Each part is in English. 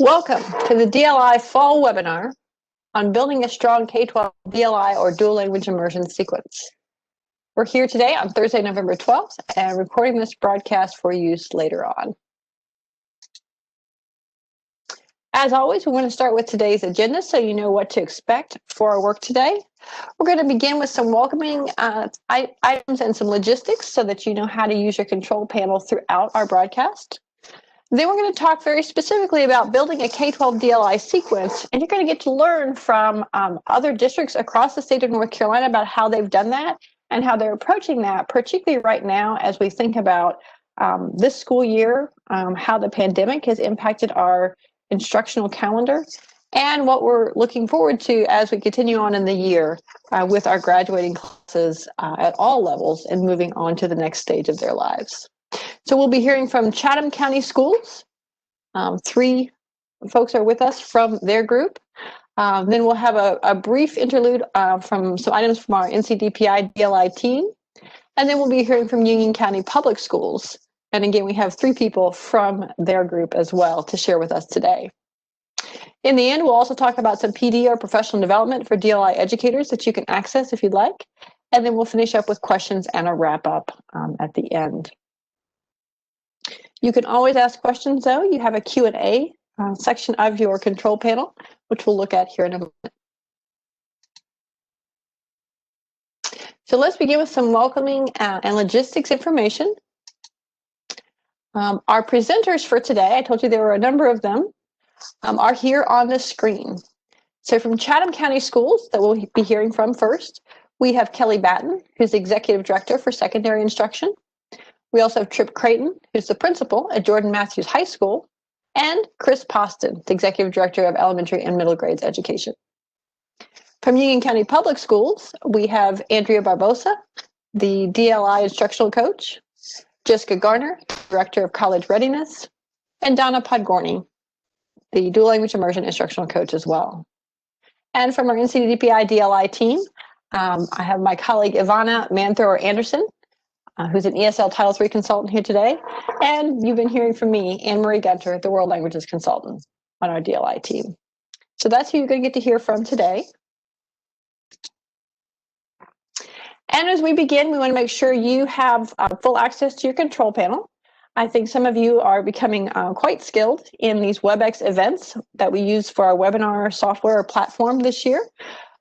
Welcome to the DLI Fall Webinar on building a strong K-12 DLI or dual language immersion sequence. We're here today on Thursday, November 12th, and recording this broadcast for use later on. As always, we want to start with today's agenda so you know what to expect for our work today. We're going to begin with some welcoming items and some logistics so that you know how to use your control panel throughout our broadcast. Then we're going to talk very specifically about building a K-12 DLI sequence, and you're going to get to learn from other districts across the state of North Carolina about how they've done that and how they're approaching that, particularly right now as we think about this school year, how the pandemic has impacted our instructional calendar, and what we're looking forward to as we continue on in the year with our graduating classes at all levels and moving on to the next stage of their lives. So we'll be hearing from Chatham County Schools. 3 folks are with us from their group. Then we'll have a brief interlude from some items from our NCDPI DLI team. And then we'll be hearing from Union County Public Schools. And again, we have 3 people from their group as well to share with us today. In the end, we'll also talk about some PD or professional development for DLI educators that you can access if you'd like. And then we'll finish up with questions and a wrap up at the end. You can always ask questions, though. You have a Q&A section of your control panel, which we'll look at here in a moment. So let's begin with some welcoming and logistics information. Our presenters for today, I told you there were a number of them, are here on the screen. So from Chatham County Schools that we'll be hearing from first, we have Kelly Batten, who's the Executive Director for Secondary Instruction. We also have Tripp Crayton, who's the principal at Jordan Matthews High School, and Chris Poston, the Executive Director of Elementary and Middle Grades Education. From Union County Public Schools, we have Andrea Barbosa, the DLI Instructional Coach, Jessica Garner, Director of College Readiness, and Donna Podgorny, the Dual Language Immersion Instructional Coach as well. And from our NCDPI DLI team, I have my colleague Ivana Manthrower-Anderson, who's an ESL Title III consultant here today. And you've been hearing from me, Anne-Marie Gunter, the World Languages Consultant on our DLI team. So that's who you're going to get to hear from today. And as we begin, we want to make sure you have full access to your control panel. I think some of you are becoming quite skilled in these WebEx events that we use for our webinar software or platform this year.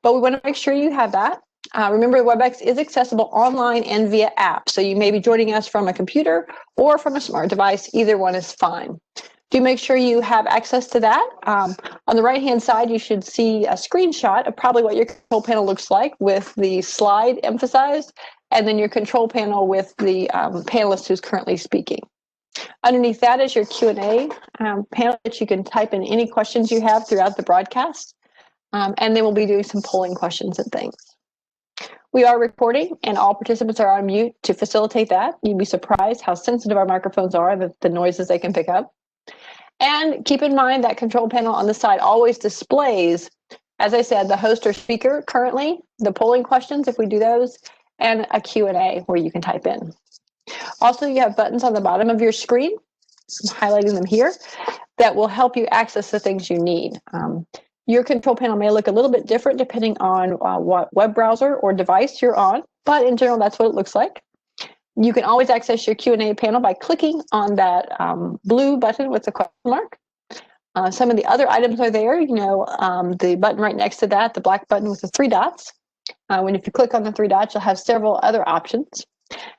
But we want to make sure you have that. Remember, WebEx is accessible online and via app, so you may be joining us from a computer or from a smart device. Either one is fine. Do make sure you have access to that. On the right-hand side, you should see a screenshot of probably what your control panel looks like with the slide emphasized, and then your control panel with the panelist who's currently speaking. Underneath that is your Q&A panel that you can type in any questions you have throughout the broadcast, and then we'll be doing some polling questions and things. We are recording, and all participants are on mute to facilitate that. You'd be surprised how sensitive our microphones are, the noises they can pick up. And keep in mind that control panel on the side always displays, as I said, the host or speaker currently, the polling questions, if we do those, and a Q&A where you can type in. Also, you have buttons on the bottom of your screen, I'm highlighting them here, that will help you access the things you need. Your control panel may look a little bit different depending on what web browser or device you're on, but in general, that's what it looks like. You can always access your Q&A panel by clicking on that blue button with the question mark. Some of the other items are there, the button right next to that, the black button with the 3 dots. If you click on the 3 dots, you'll have several other options.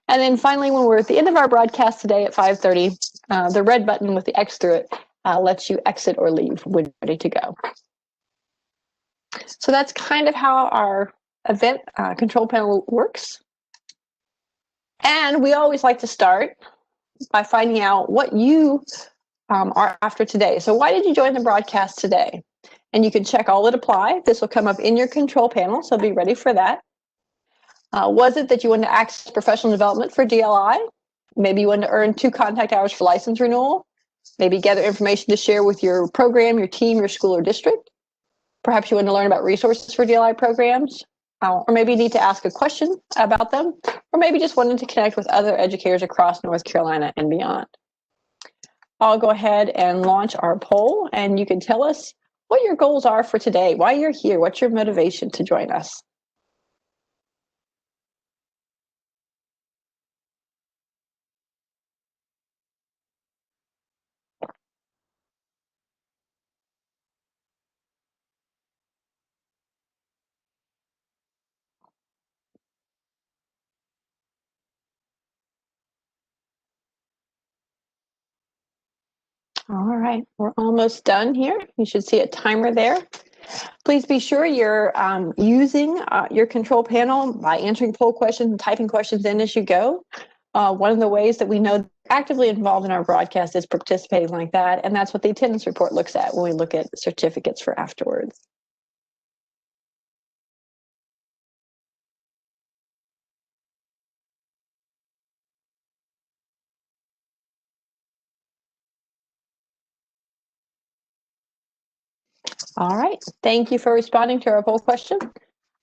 And then finally, when we're at the end of our broadcast today at 5:30, the red button with the X through it lets you exit or leave when you're ready to go. So that's kind of how our event control panel works. And we always like to start by finding out what you are after today. So why did you join the broadcast today? And you can check all that apply. This will come up in your control panel, so be ready for that. Was it that you wanted to access professional development for DLI? Maybe you wanted to earn 2 contact hours for license renewal. Maybe gather information to share with your program, your team, your school, or district. Perhaps you want to learn about resources for DLI programs, or maybe you need to ask a question about them, or maybe just wanted to connect with other educators across North Carolina and beyond. I'll go ahead and launch our poll, and you can tell us what your goals are for today, why you're here, what's your motivation to join us. All right, we're almost done here. You should see a timer there. Please be sure you're using your control panel by answering poll questions and typing questions in as you go. One of the ways that we know actively involved in our broadcast is participating like that, and that's what the attendance report looks at when we look at certificates for afterwards. All right, thank you for responding to our poll question.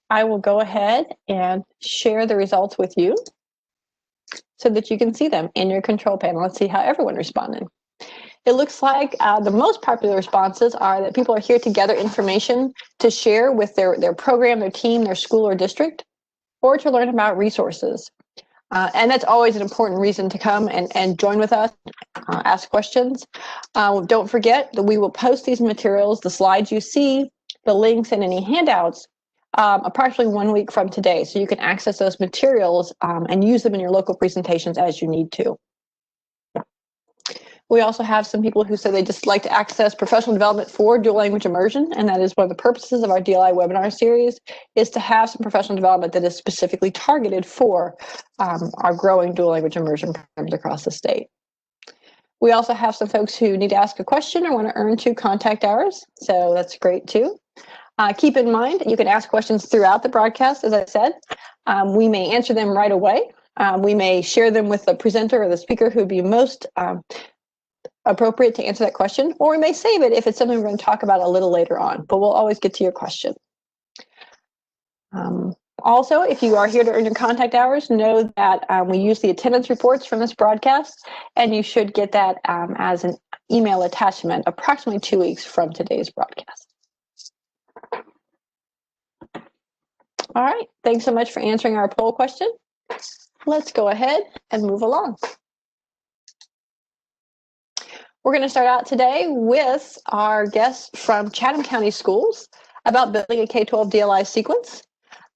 I will go ahead and share the results with you so that you can see them in your control panel. Let's see how everyone responded. It looks like the most popular responses are that people are here to gather information to share with their program, their team, their school or district, or to learn about resources. And that's always an important reason to come and join with us, ask questions. Don't forget that we will post these materials, the slides you see, the links, and any handouts approximately 1 week from today. So you can access those materials and use them in your local presentations as you need to. We also have some people who say they just like to access professional development for dual language immersion, and that is one of the purposes of our DLI webinar series, is to have some professional development that is specifically targeted for our growing dual language immersion programs across the state. We also have some folks who need to ask a question or want to earn 2 contact hours, so that's great too. Keep in mind, you can ask questions throughout the broadcast, as I said. We may answer them right away. We may share them with the presenter or the speaker who would be most appropriate to answer that question, or we may save it if it's something we're going to talk about a little later on, but we'll always get to your question. Also, if you are here to earn your contact hours, know that we use the attendance reports from this broadcast, and you should get that as an email attachment approximately 2 weeks from today's broadcast. All right, thanks so much for answering our poll question. Let's go ahead and move along. We're going to start out today with our guests from Chatham County Schools about building a K-12 DLI sequence.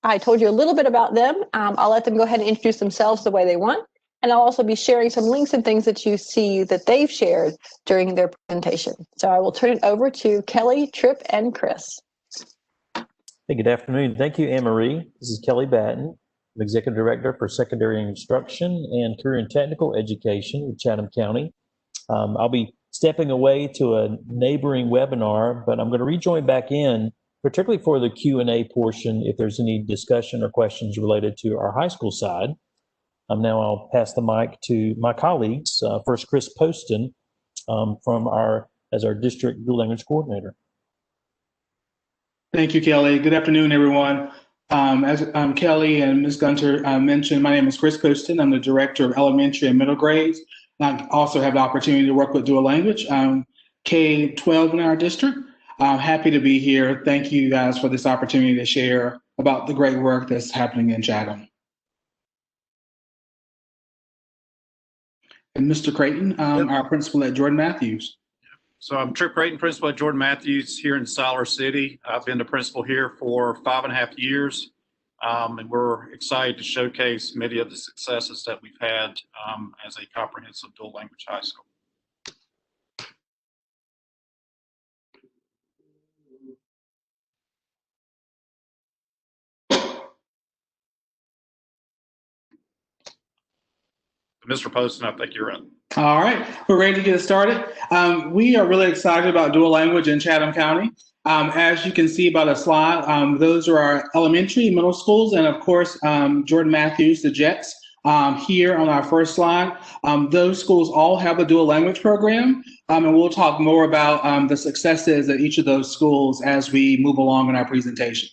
I told you a little bit about them. I'll let them go ahead and introduce themselves the way they want, and I'll also be sharing some links and things that you see that they've shared during their presentation. So I will turn it over to Kelly, Tripp, and Chris. Hey, good afternoon. Thank you, Anne-Marie. This is Kelly Batten, I'm Executive Director for Secondary Instruction and Career and Technical Education with Chatham County. I'll be stepping away to a neighboring webinar, but I'm going to rejoin back in, particularly for the Q&A portion if there's any discussion or questions related to our high school side. Now I'll pass the mic to my colleagues. First, Chris Poston as our district dual language coordinator. Thank you, Kelly. Good afternoon, everyone. As Kelly and Ms. Gunter mentioned, my name is Chris Poston. I'm the Director of Elementary and Middle Grades. I also have the opportunity to work with dual language, K-12 in our district. I'm happy to be here. Thank you guys for this opportunity to share about the great work that's happening in Chatham. And Mr. Crayton, our principal at Jordan Matthews. So I'm Tripp Crayton, principal at Jordan Matthews here in Siler City. I've been the principal here for 5.5 years, and we're excited to showcase many of the successes that we've had as a comprehensive dual language high school. Mr. Poston, I think you're up. All right, we're ready to get started. We are really excited about dual language in Chatham County. As you can see by the slide, those are our elementary, middle schools, and of course, Jordan Matthews, the Jets, here on our first slide. Those schools all have a dual language program, and we'll talk more about the successes at each of those schools as we move along in our presentation.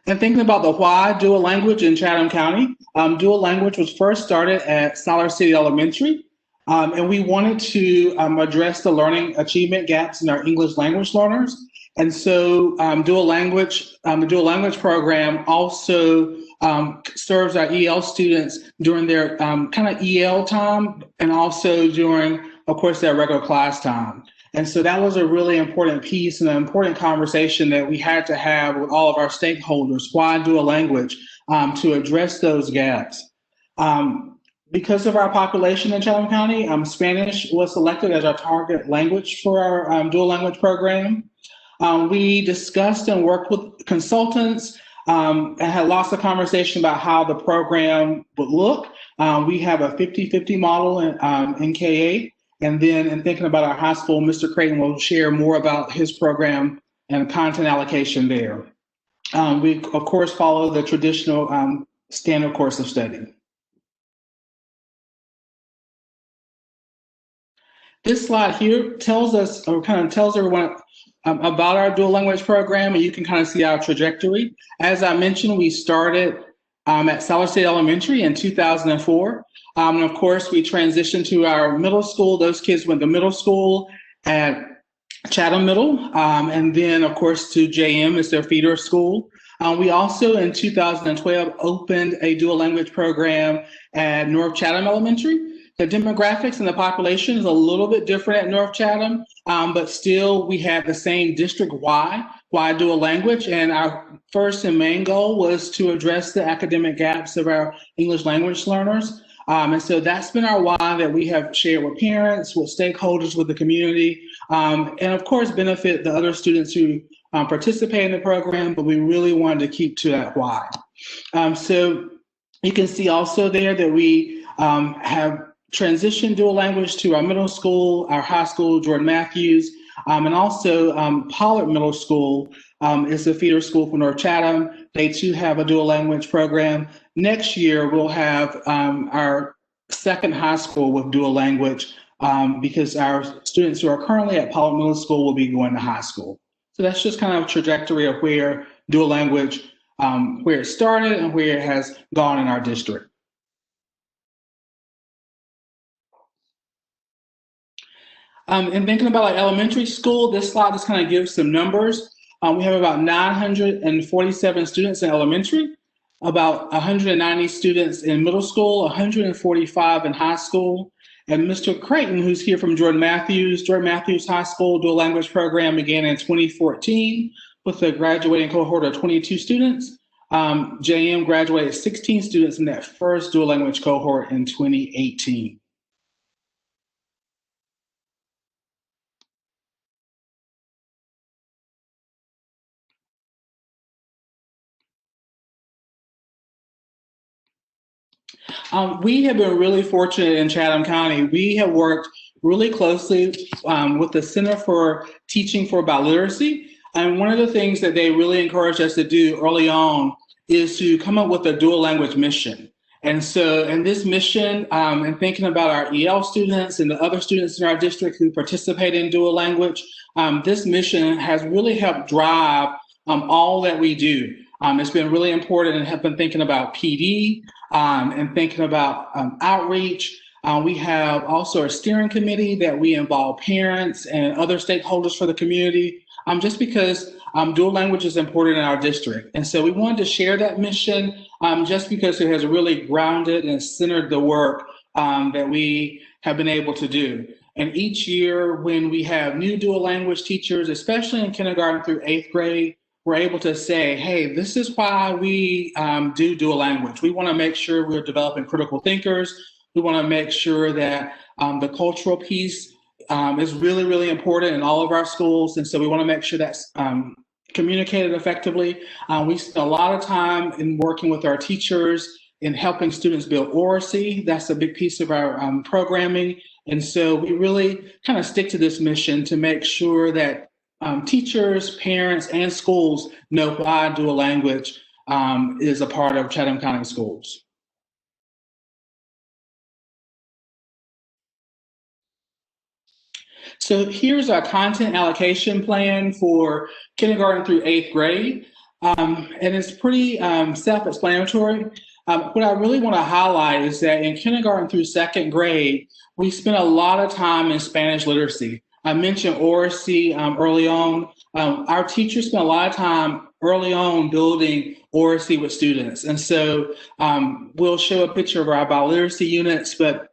And thinking about the why dual language in Chatham County, dual language was first started at Siler City Elementary, and we wanted to address the learning achievement gaps in our English language learners. And so the dual language program also serves our EL students during their kind of EL time and also during, of course, their regular class time. And so that was a really important piece and an important conversation that we had to have with all of our stakeholders. Why dual language? To address those gaps. Because of our population in Chatham County, Spanish was selected as our target language for our dual language program. We discussed and worked with consultants and had lots of conversation about how the program would look. We have a 50-50 model in K8. And then in thinking about our high school, Mr. Crayton will share more about his program and content allocation there. We, of course, follow the traditional standard course of study. This slide here tells us, or kind of tells everyone about our dual language program, and you can kind of see our trajectory. As I mentioned, we started at Siler State Elementary in 2004. And of course, we transitioned to our middle school. Those kids went to middle school at Chatham Middle, and then, of course, to JM as their feeder school. We also, in 2012, opened a dual language program at North Chatham Elementary. The demographics and the population is a little bit different at North Chatham, but still we have the same district why dual language. And our first and main goal was to address the academic gaps of our English language learners. And so that's been our why that we have shared with parents, with stakeholders, with the community, and of course benefit the other students who participate in the program, but we really wanted to keep to that why. So you can see also there that we have transitioned dual language to our middle school, our high school, Jordan Matthews, and also Pollard Middle School is a feeder school for North Chatham. They too have a dual language program. Next year, we'll have our second high school with dual language because our students who are currently at Pollard Middle School will be going to high school. So that's just kind of a trajectory of where dual language, where it started and where it has gone in our district. And thinking about our elementary school, this slide just kind of gives some numbers. We have about 947 students in elementary, about 190 students in middle school, 145 in high school. And Mr. Crayton, who's here from Jordan Matthews High School dual language program began in 2014 with a graduating cohort of 22 students. JM graduated 16 students in that first dual language cohort in 2018. We have been really fortunate in Chatham County. We have worked really closely with the Center for Teaching for Biliteracy. And one of the things that they really encouraged us to do early on is to come up with a dual language mission. And so in this mission, and thinking about our EL students and the other students in our district who participate in dual language, this mission has really helped drive all that we do. It's been really important and have been thinking about PD and thinking about outreach. We have also a steering committee that we involve parents and other stakeholders for the community, just because dual language is important in our district. And so we wanted to share that mission just because it has really grounded and centered the work that we have been able to do. And each year when we have new dual language teachers, especially in kindergarten through 8th grade, we're able to say, hey, this is why we do dual language. We want to make sure we're developing critical thinkers. We want to make sure that the cultural piece is really, really important in all of our schools. And so we want to make sure that's communicated effectively. We spend a lot of time in working with our teachers in helping students build oracy. That's a big piece of our programming. And so we really kind of stick to this mission to make sure that teachers, parents, and schools know why dual language is a part of Chatham County schools. So here's our content allocation plan for kindergarten through 8th grade. and it's pretty self-explanatory. What I really want to highlight is that in kindergarten through second grade, we spent a lot of time in Spanish literacy. I mentioned oracy early on. Our teachers spent a lot of time early on building oracy with students. And so we'll show a picture of our biliteracy units, but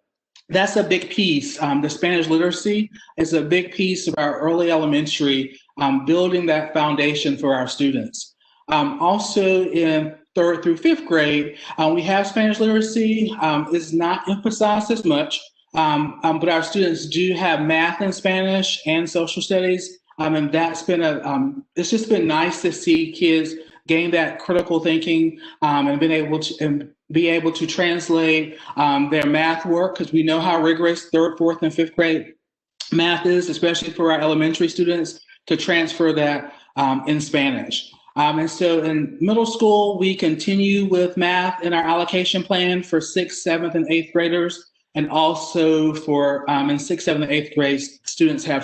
that's a big piece. The Spanish literacy is a big piece of our early elementary, building that foundation for our students. Also in third through fifth grade, we have Spanish literacy. It's not emphasized as much, but our students do have math in Spanish and social studies. And that's been it's just been nice to see kids gain that critical thinking and be able to translate their math work, because we know how rigorous third, fourth, and fifth grade math is, especially for our elementary students, to transfer that in Spanish. And so in middle school, we continue with math in our allocation plan for 6th, 7th, and 8th graders. And also for in 6th, 7th, and 8th grade, students have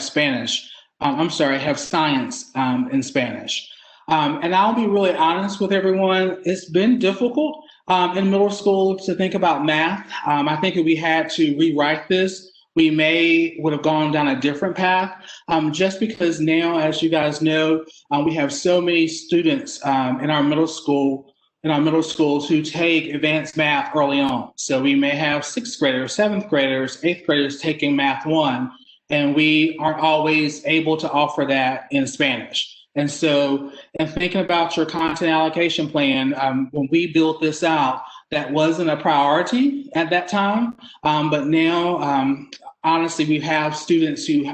have science in Spanish. And I'll be really honest with everyone, it's been difficult in middle school to think about math. I think if we had to rewrite this, we would have gone down a different path, just because now, as you guys know, we have so many students in our middle schools who take advanced math early on. So we may have 6th graders, 7th graders, 8th graders taking Math 1, and we aren't always able to offer that in Spanish. And so in thinking about your content allocation plan, when we built this out, that wasn't a priority at that time. But now, honestly, we have students who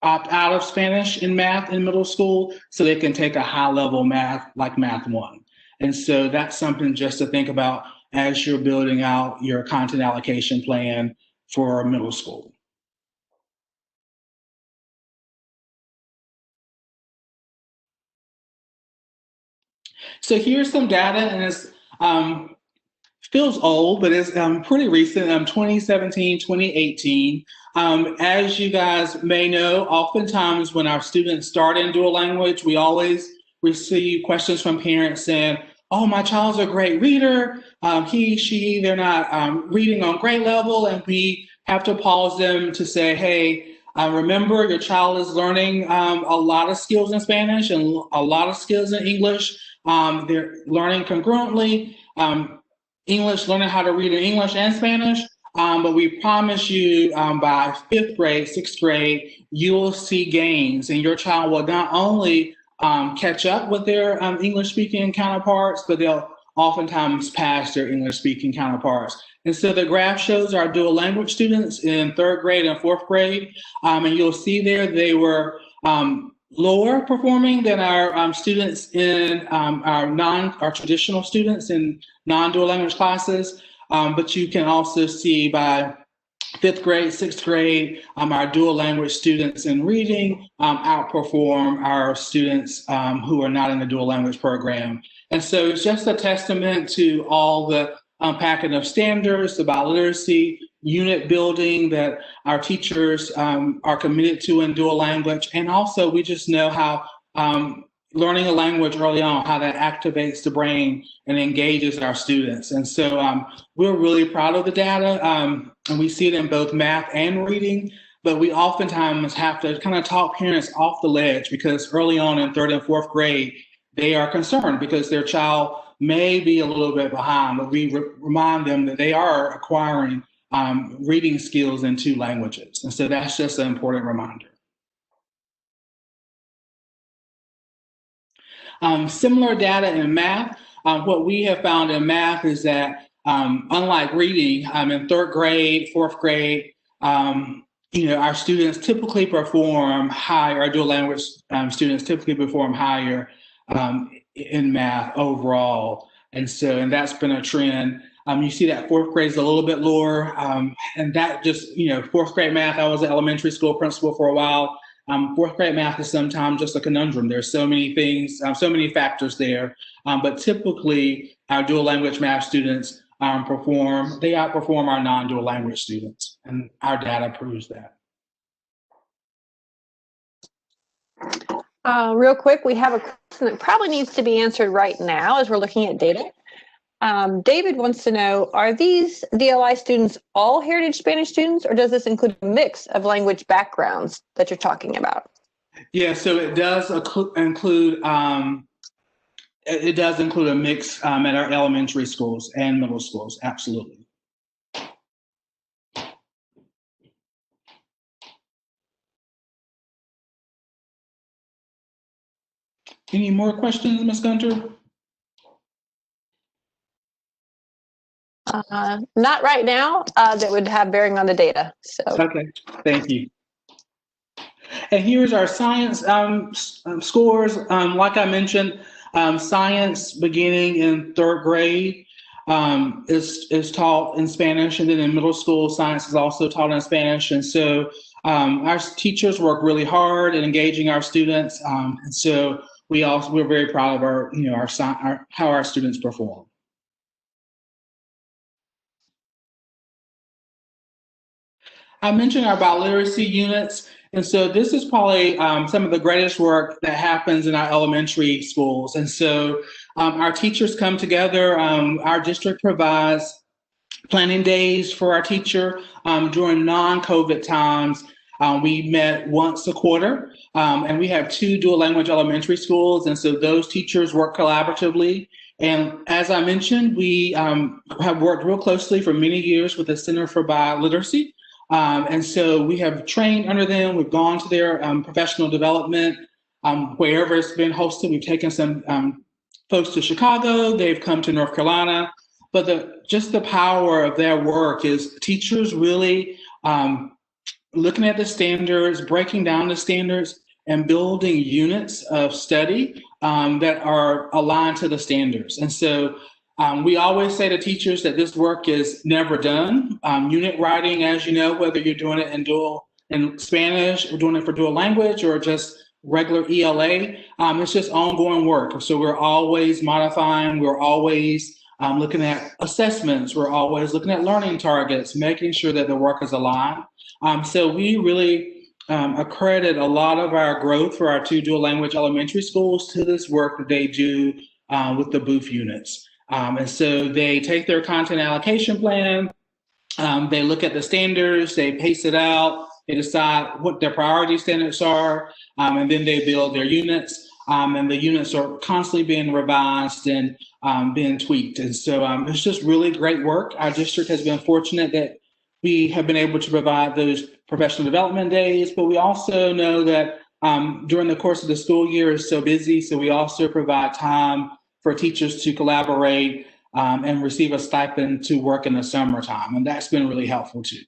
opt out of Spanish in math in middle school so they can take a high level math like Math 1. And so that's something just to think about as you're building out your content allocation plan for middle school. So here's some data, and it's feels old, but it's pretty recent, 2017, 2018. As you guys may know, oftentimes when our students start in dual language, we always receive questions from parents saying, oh, my child's a great reader. He, she, they're not reading on grade level. And we have to pause them to say, hey, remember your child is learning a lot of skills in Spanish and a lot of skills in English. They're learning congruently. English, learning how to read in English and Spanish, but we promise you by 5th grade, 6th grade, you will see gains, and your child will not only catch up with their English-speaking counterparts, but they'll oftentimes pass their English-speaking counterparts. And so the graph shows our dual language students in 3rd grade and 4th grade, and you'll see there they were lower performing than our students in our traditional students in non-dual language classes, but you can also see by 5th grade, 6th grade, our dual language students in reading outperform our students who are not in the dual language program. And so it's just a testament to all the unpacking of standards, the biliteracy, unit building that our teachers are committed to in dual language. And also we just know how learning a language early on, how that activates the brain and engages our students. And so we're really proud of the data, and we see it in both math and reading, but we oftentimes have to kind of talk parents off the ledge because early on in 3rd and 4th grade, they are concerned because their child may be a little bit behind, but we remind them that they are acquiring reading skills in 2 languages. And so that's just an important reminder. Similar data in math. What we have found in math is that unlike reading, in 3rd grade, 4th grade, our students typically perform higher, our dual language students typically perform higher in math overall. And that's been a trend. You see that 4th grade is a little bit lower, and that just, 4th grade math, I was an elementary school principal for a while. 4th grade math is sometimes just a conundrum. There's so many things, so many factors there, but typically our dual language math students outperform our non-dual language students, and our data proves that. Real quick, we have a question that probably needs to be answered right now as we're looking at data. David wants to know, are these DLI students all Heritage Spanish students, or does this include a mix of language backgrounds that you're talking about? Yeah, so it does include a mix at our elementary schools and middle schools, absolutely. Any more questions, Ms. Gunter? Not right now. That would have bearing on the data. So. Okay, thank you. And here's our science scores. Like I mentioned, science beginning in 3rd grade is taught in Spanish, and then in middle school, science is also taught in Spanish. And so our teachers work really hard in engaging our students, and so we're very proud of our how our students perform. I mentioned our biliteracy units, and so this is probably some of the greatest work that happens in our elementary schools. And so our teachers come together. Our district provides planning days for our teacher during non-COVID times. We met once a quarter, and we have 2 dual language elementary schools, and so those teachers work collaboratively. And as I mentioned, we have worked real closely for many years with the Center for Biliteracy. And so we have trained under them. We've gone to their professional development wherever it's been hosted. We've taken some folks to Chicago. They've come to North Carolina. But just the power of their work is teachers really looking at the standards, breaking down the standards, and building units of study that are aligned to the standards. And so we always say to teachers that this work is never done. Unit writing, as you know, whether you're doing it in Spanish, or doing it for dual language, or just regular ELA, it's just ongoing work. So we're always modifying, we're always looking at assessments, we're always looking at learning targets, making sure that the work is aligned. So we really accredit a lot of our growth for our 2 dual language elementary schools to this work that they do with the BUF units. And so they take their content allocation plan, they look at the standards, they pace it out, they decide what their priority standards are, and then they build their units. And the units are constantly being revised and being tweaked. And so it's just really great work. Our district has been fortunate that we have been able to provide those professional development days, but we also know that during the course of the school year is so busy, so we also provide time for teachers to collaborate and receive a stipend to work in the summertime. And that's been really helpful too.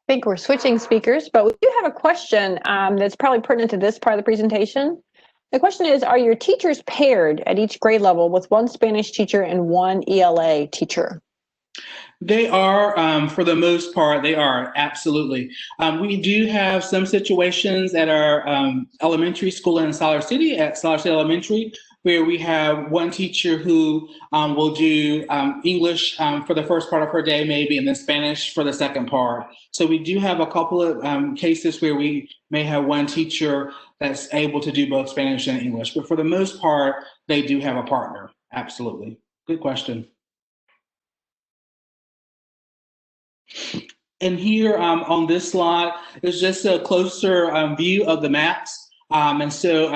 I think we're switching speakers, but we do have a question that's probably pertinent to this part of the presentation. The question is, are your teachers paired at each grade level with 1 Spanish teacher and 1 ELA teacher? They are, for the most part, they are, absolutely. We do have some situations at our elementary school in Siler City, at Siler City Elementary, where we have 1 teacher who will do English for the first part of her day, maybe, and then Spanish for the second part. So we do have a couple of cases where we may have 1 teacher that's able to do both Spanish and English. But for the most part, they do have a partner. Absolutely. Good question. And here on this slide is just a closer view of the maps. And so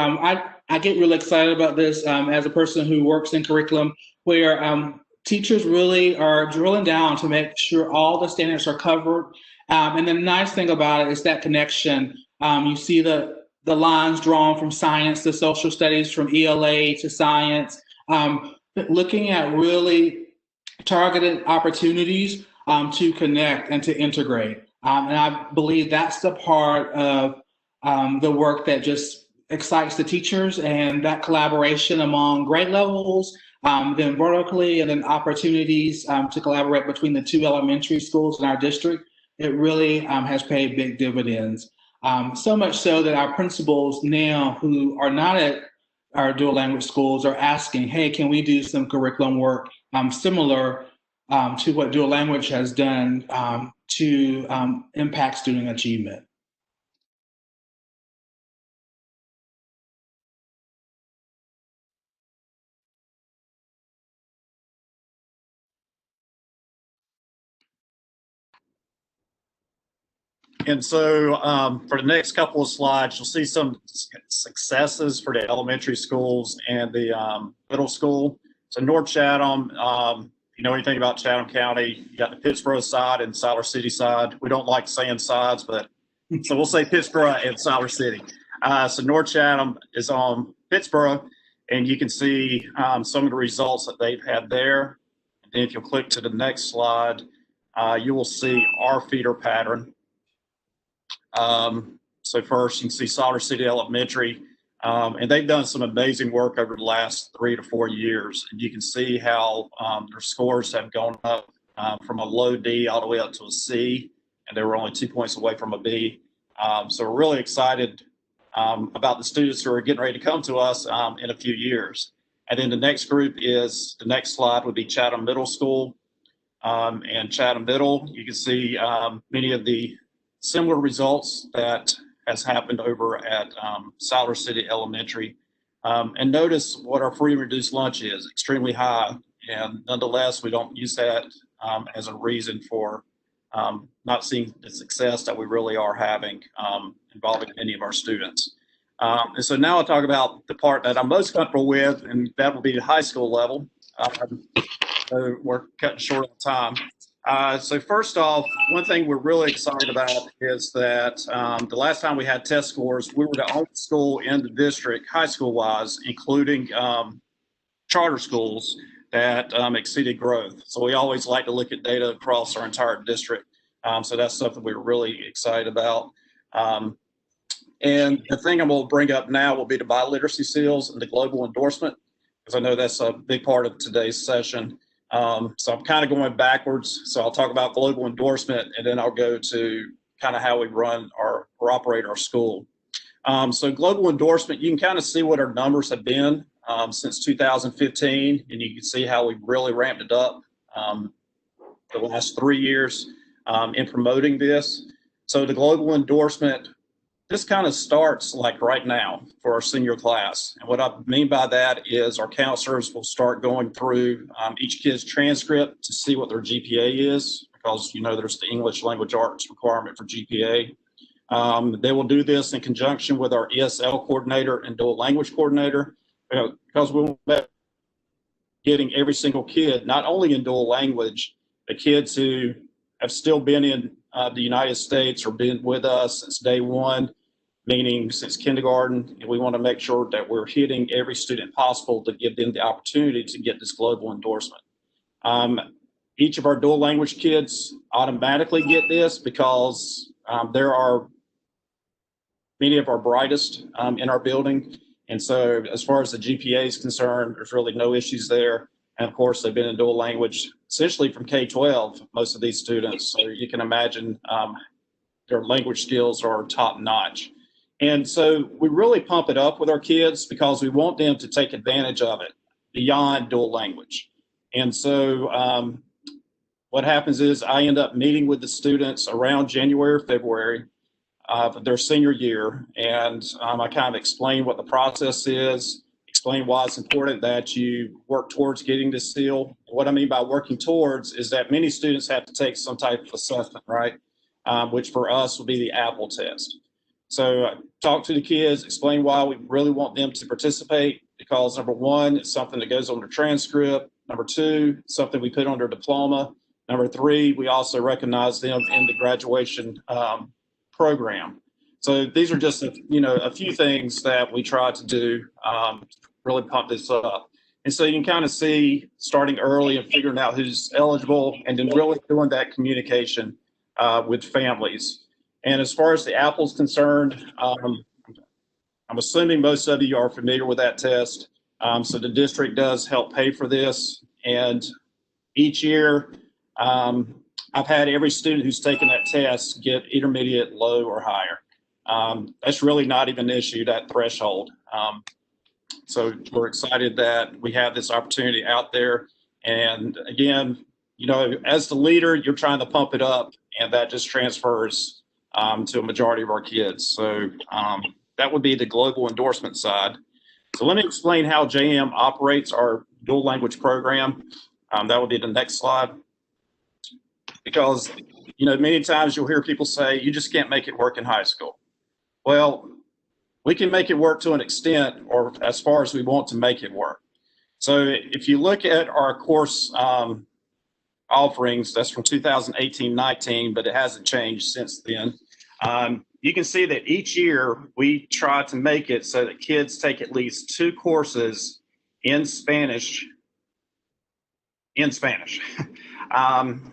I get really excited about this as a person who works in curriculum, where teachers really are drilling down to make sure all the standards are covered. And the nice thing about it is that connection. You see the lines drawn from science to social studies, from ELA to science, looking at really targeted opportunities to connect and to integrate. And I believe that's the part of the work that just excites the teachers, and that collaboration among grade levels then vertically, and then opportunities to collaborate between the two elementary schools in our district, it really has paid big dividends. So much so that our principals now who are not at our dual language schools are asking, hey, can we do some curriculum work similar to what dual language has done to impact student achievement? And so for the next couple of slides, you'll see some successes for the elementary schools and the middle school. So North Chatham, if you know anything about Chatham County, you got the Pittsboro side and Siler City side. We don't like saying sides, but so we'll say Pittsboro and Siler City. So North Chatham is on Pittsboro, and you can see some of the results that they've had there. And then if you'll click to the next slide, you will see our feeder pattern. So first, you can see Siler City Elementary, and they've done some amazing work over the last 3 to 4 years. And you can see how their scores have gone up from a low D all the way up to a C, and they were only 2 points away from a B. So we're really excited about the students who are getting ready to come to us in a few years. And then the next group is, the next slide would be Chatham Middle School. And Chatham Middle, you can see many of the similar results that has happened over at Siler City Elementary. And notice what our free and reduced lunch is, extremely high. And nonetheless, we don't use that as a reason for not seeing the success that we really are having involving many of our students. And so now I'll talk about the part that I'm most comfortable with, and that will be the high school level. So we're cutting short on time. So first off, one thing we're really excited about is that the last time we had test scores, we were the only school in the district, high school wise, including charter schools, that exceeded growth. So we always like to look at data across our entire district. So that's something we're really excited about. And the thing I'm going to bring up now will be the biliteracy seals and the global endorsement, because I know that's a big part of today's session. So I'm kind of going backwards. So I'll talk about global endorsement, and then I'll go to kind of how we run or operate our school. So global endorsement, you can kind of see what our numbers have been since 2015, and you can see how we really ramped it up the last 3 years in promoting this. So the global endorsement, this kind of starts like right now for our senior class. And what I mean by that is our counselors will start going through each kid's transcript to see what their GPA is, because you know there's the English language arts requirement for GPA. They will do this in conjunction with our ESL coordinator and dual language coordinator, because we want getting every single kid, not only in dual language, the kids who have still been in the United States or been with us since day one, meaning since kindergarten, and we want to make sure that we're hitting every student possible to give them the opportunity to get this global endorsement. Each of our dual language kids automatically get this because there are many of our brightest in our building. And so as far as the GPA is concerned, there's really no issues there. And of course, they've been in dual language essentially from K-12, most of these students. So you can imagine their language skills are top notch. And so we really pump it up with our kids because we want them to take advantage of it beyond dual language. And so what happens is I end up meeting with the students around January or February of their senior year. And I kind of explain what the process is, explain why it's important that you work towards getting this seal. What I mean by working towards is that many students have to take some type of assessment, right? Which for us will be the Apple test. So talk to the kids, explain why we really want them to participate, because number one, it's something that goes on their transcript. Number two, something we put on their diploma. Number three, we also recognize them in the graduation program. So these are just a few things that we try to do to really pump this up. And so you can kind of see starting early and figuring out who's eligible, and then really doing that communication with families. And as far as the Apple's concerned, I'm assuming most of you are familiar with that test. So the district does help pay for this. And each year, I've had every student who's taken that test get intermediate, low, or higher. That's really not even an issue, that threshold. So we're excited that we have this opportunity out there. And again, you know, as the leader, you're trying to pump it up, and that just transfers to a majority of our kids. So that would be the global endorsement side. So let me explain how JM operates our dual language program. That will be the next slide. Because, you know, many times you'll hear people say, you just can't make it work in high school. Well, we can make it work to an extent, or as far as we want to make it work. So if you look at our course offerings, that's from 2018-19, but it hasn't changed since then. You can see that each year we try to make it so that kids take at least 2 courses in Spanish.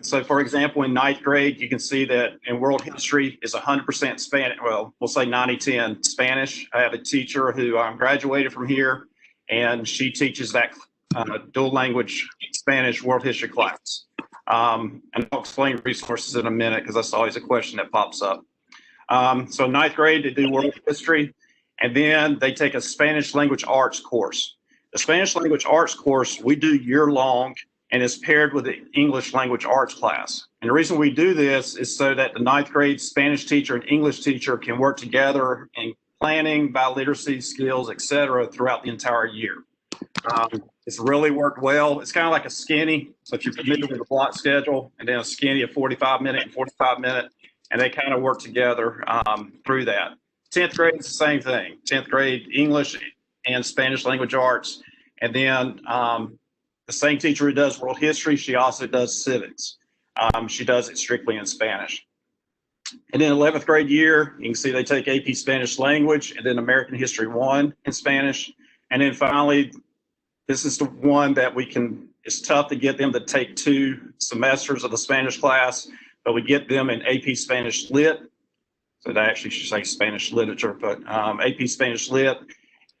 So for example, in 9th grade, you can see that in world history is 100% Spanish. Well, we'll say 90-10 Spanish. I have a teacher who graduated from here, and she teaches that dual language Spanish world history class. And I'll explain resources in a minute because that's always a question that pops up. So 9th grade, they do world history, and then they take a Spanish language arts course. The Spanish language arts course we do year-long, and is paired with the English language arts class. And the reason we do this is so that the 9th grade Spanish teacher and English teacher can work together in planning, biliteracy skills, etc., throughout the entire year. It's really worked well. It's kind of like a skinny. So if you're familiar with the block schedule, and then a skinny, a 45-minute and 45-minute, and they kind of work together through that. 10th grade is the same thing. 10th grade English and Spanish language arts. And then the same teacher who does world history, she also does civics. She does it strictly in Spanish. And then 11th grade year, you can see they take AP Spanish language and then American History 1 in Spanish. And then finally, this is the one that it's tough to get them to take 2 semesters of the Spanish class, but we get them in AP Spanish Lit. So that actually should say Spanish Literature, but AP Spanish Lit.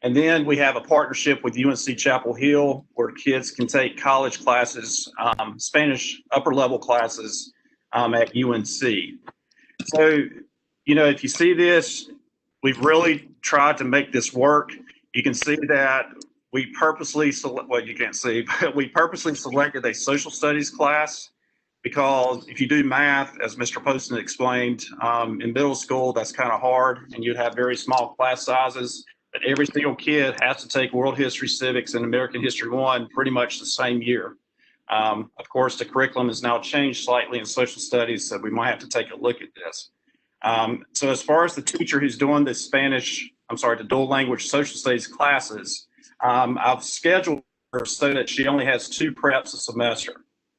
And then we have a partnership with UNC Chapel Hill where kids can take college classes, Spanish upper level classes at UNC. So, you know, if you see this, we've really tried to make this work. You can see that we purposely you can't see, but we purposely selected a social studies class because if you do math, as Mr. Poston explained, in middle school, that's kind of hard, and you'd have very small class sizes. But every single kid has to take world history, civics, and American History 1 pretty much the same year. Of course, the curriculum has now changed slightly in social studies, so we might have to take a look at this. So as far as the teacher who's doing the the dual language social studies classes, I've scheduled her so that she only has 2 preps a semester.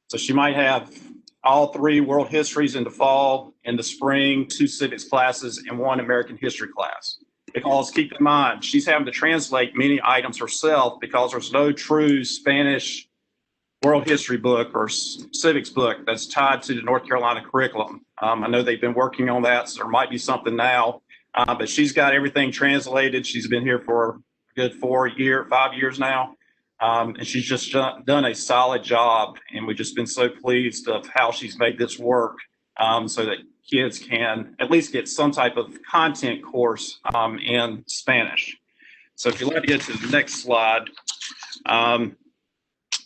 So she might have all 3 world histories in the fall, in the spring, 2 civics classes, and 1 American history class. Because keep in mind, she's having to translate many items herself because there's no true Spanish world history book or civics book that's tied to the North Carolina curriculum. I know they've been working on that, so there might be something now, but she's got everything translated. She's been here for a good 5 years now, and she's just done a solid job, and we've just been so pleased of how she's made this work so that kids can at least get some type of content course in Spanish. So if you let me get to the next slide,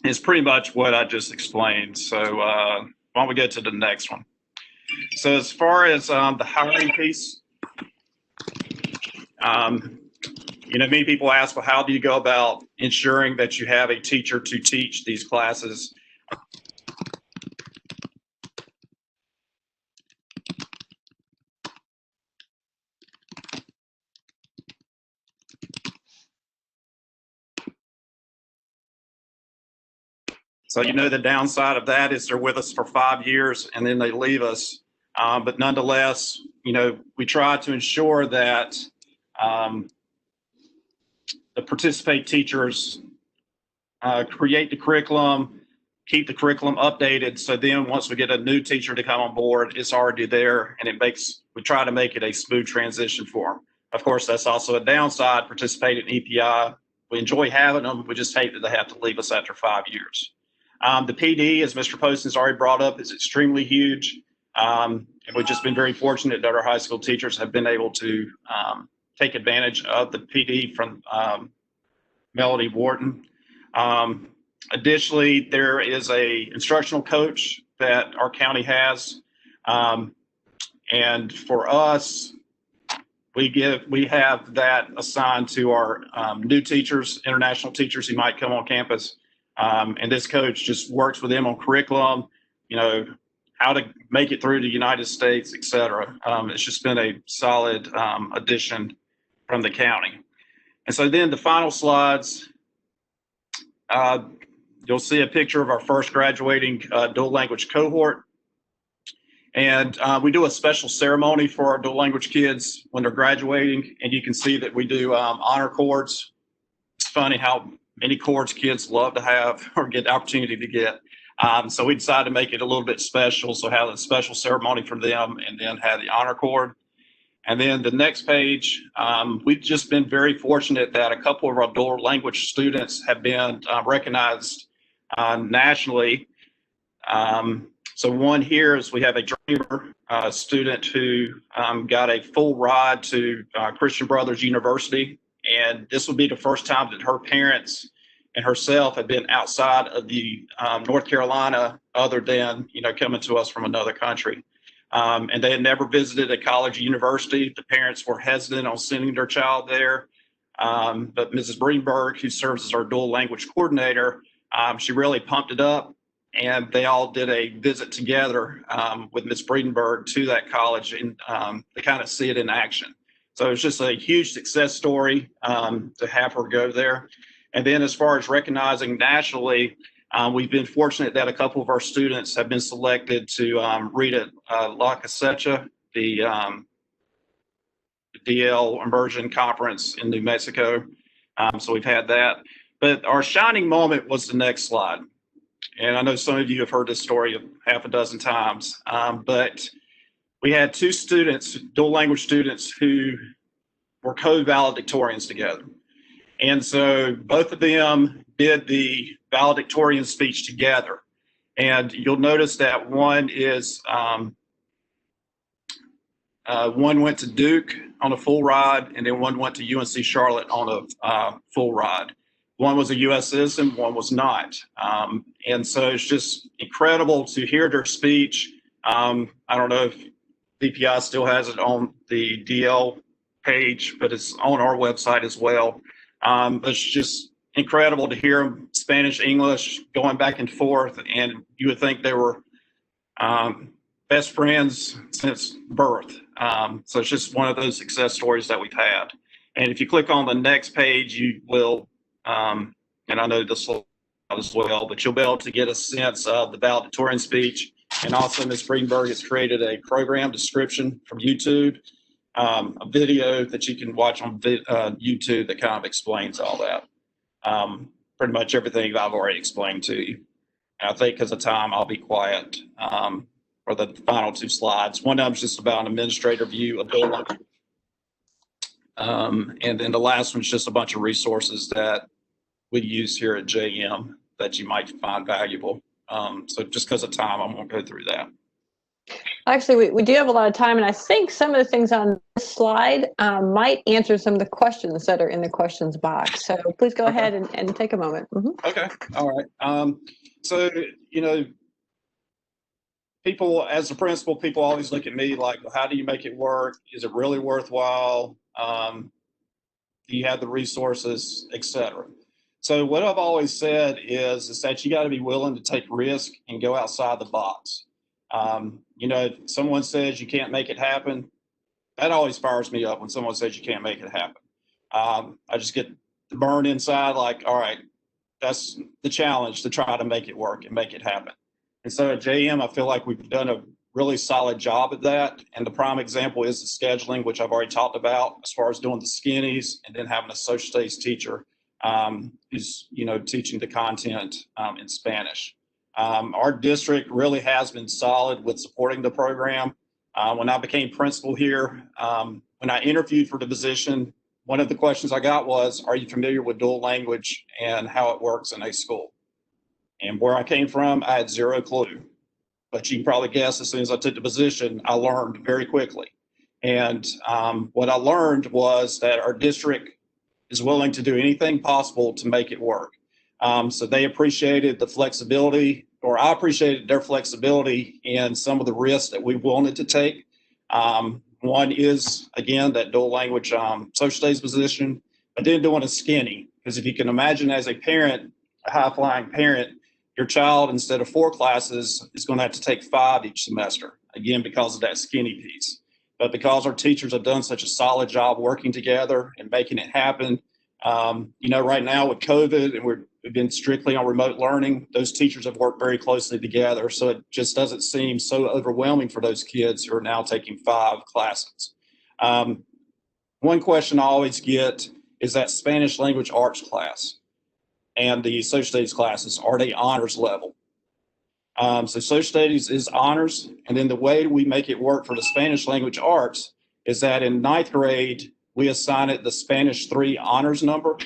it's pretty much what I just explained. So why don't we go to the next one? So as far as the hiring piece, you know, many people ask, well, how do you go about ensuring that you have a teacher to teach these classes? So, you know, the downside of that is they're with us for 5 years and then they leave us. But nonetheless, you know, we try to ensure that the participate teachers create the curriculum, keep the curriculum updated. So then once we get a new teacher to come on board, it's already there, and we try to make it a smooth transition for them. Of course, that's also a downside, participate in EPI. We enjoy having them. We just hate that they have to leave us after 5 years. The PD, as Mr. Poston's already brought up, is extremely huge. And we've just been very fortunate that our high school teachers have been able to take advantage of the PD from Melody Wharton. Additionally, there is a instructional coach that our county has. And for us, we have that assigned to our new teachers, international teachers who might come on campus. And this coach just works with them on curriculum, you know, how to make it through the United States, et cetera. It's just been a solid addition from the county. And so then the final slides, you'll see a picture of our first graduating dual language cohort. And we do a special ceremony for our dual language kids when they're graduating. And you can see that we do honor cords. It's funny how many cords kids love to have or get the opportunity to get. So we decided to make it a little bit special. So have a special ceremony for them and then have the honor cord. And then the next page, we've just been very fortunate that a couple of our dual language students have been recognized nationally. So one here is we have a dreamer student who got a full ride to Christian Brothers University. And this will be the first time that her parents and herself have been outside of the North Carolina other than, you know, coming to us from another country. And they had never visited a college or university. The parents were hesitant on sending their child there. But Mrs. Greenberg, who serves as our dual language coordinator, she really pumped it up. And they all did a visit together with Ms. Breedenberg to that college and to kind of see it in action. So it's just a huge success story to have her go there. And then as far as recognizing nationally, we've been fortunate that a couple of our students have been selected to read at La Cosecha, the DL Immersion conference in New Mexico. So we've had that. But our shining moment was the next slide. And I know some of you have heard this story half a dozen times, but we had two students, dual language students, who were co-valedictorians together. And so both of them did the valedictorian speech together. And you'll notice that one went to Duke on a full ride, and then one went to UNC Charlotte on a full ride. One was a U.S. citizen, one was not. And so it's just incredible to hear their speech. I don't know if DPI still has it on the DL page, but it's on our website as well. But it's just incredible to hear them Spanish, English, going back and forth. And you would think they were best friends since birth. So it's just one of those success stories that we've had. And if you click on the next page, you will, and I know this will as well, but you'll be able to get a sense of the valedictorian speech. And also Ms. Greenberg has created a program description from YouTube, a video that you can watch on YouTube that kind of explains all that. Pretty much everything I've already explained to you. And I think because of time, I'll be quiet for the final two slides. One of them is just about an administrator view of building. And then the last one's just a bunch of resources that we use here at JM that you might find valuable. So just because of time, I won't go through that. Actually, we do have a lot of time, and I think some of the things on this slide might answer some of the questions that are in the questions box. So please go ahead and take a moment. Okay, all right. So, you know, people, as a principal, people always look at me like, well, how do you make it work? Is it really worthwhile? Do you have the resources, et cetera? So what I've always said is that you got to be willing to take risk and go outside the box. You know, if someone says you can't make it happen, that always fires me up when someone says you can't make it happen. I just get the burn inside like, all right, that's the challenge, to try to make it work and make it happen. And so at JM, I feel like we've done a really solid job at that. And the prime example is the scheduling, which I've already talked about, as far as doing the skinnies and then having a social studies teacher who's, you know, teaching the content in Spanish. Our district really has been solid with supporting the program. When I became principal here, when I interviewed for the position, one of the questions I got was, are you familiar with dual language and how it works in a school? And where I came from, I had zero clue. But you can probably guess, as soon as I took the position, I learned very quickly. And what I learned was that our district is willing to do anything possible to make it work. So they appreciated the flexibility, or I appreciated their flexibility in some of the risks that we wanted to take. One is, again, that dual language social studies position, but then doing a skinny. Because if you can imagine as a parent, a high-flying parent, your child, instead of 4 classes, is going to have to take 5 each semester, again, because of that skinny piece. But because our teachers have done such a solid job working together and making it happen, right now with COVID, and we've been strictly on remote learning, those teachers have worked very closely together. So it just doesn't seem so overwhelming for those kids who are now taking 5 classes. One question I always get is that Spanish language arts class and the social studies classes, are they honors level? So social studies is honors. And then the way we make it work for the Spanish language arts is that in 9th grade, we assign it the Spanish 3 honors number.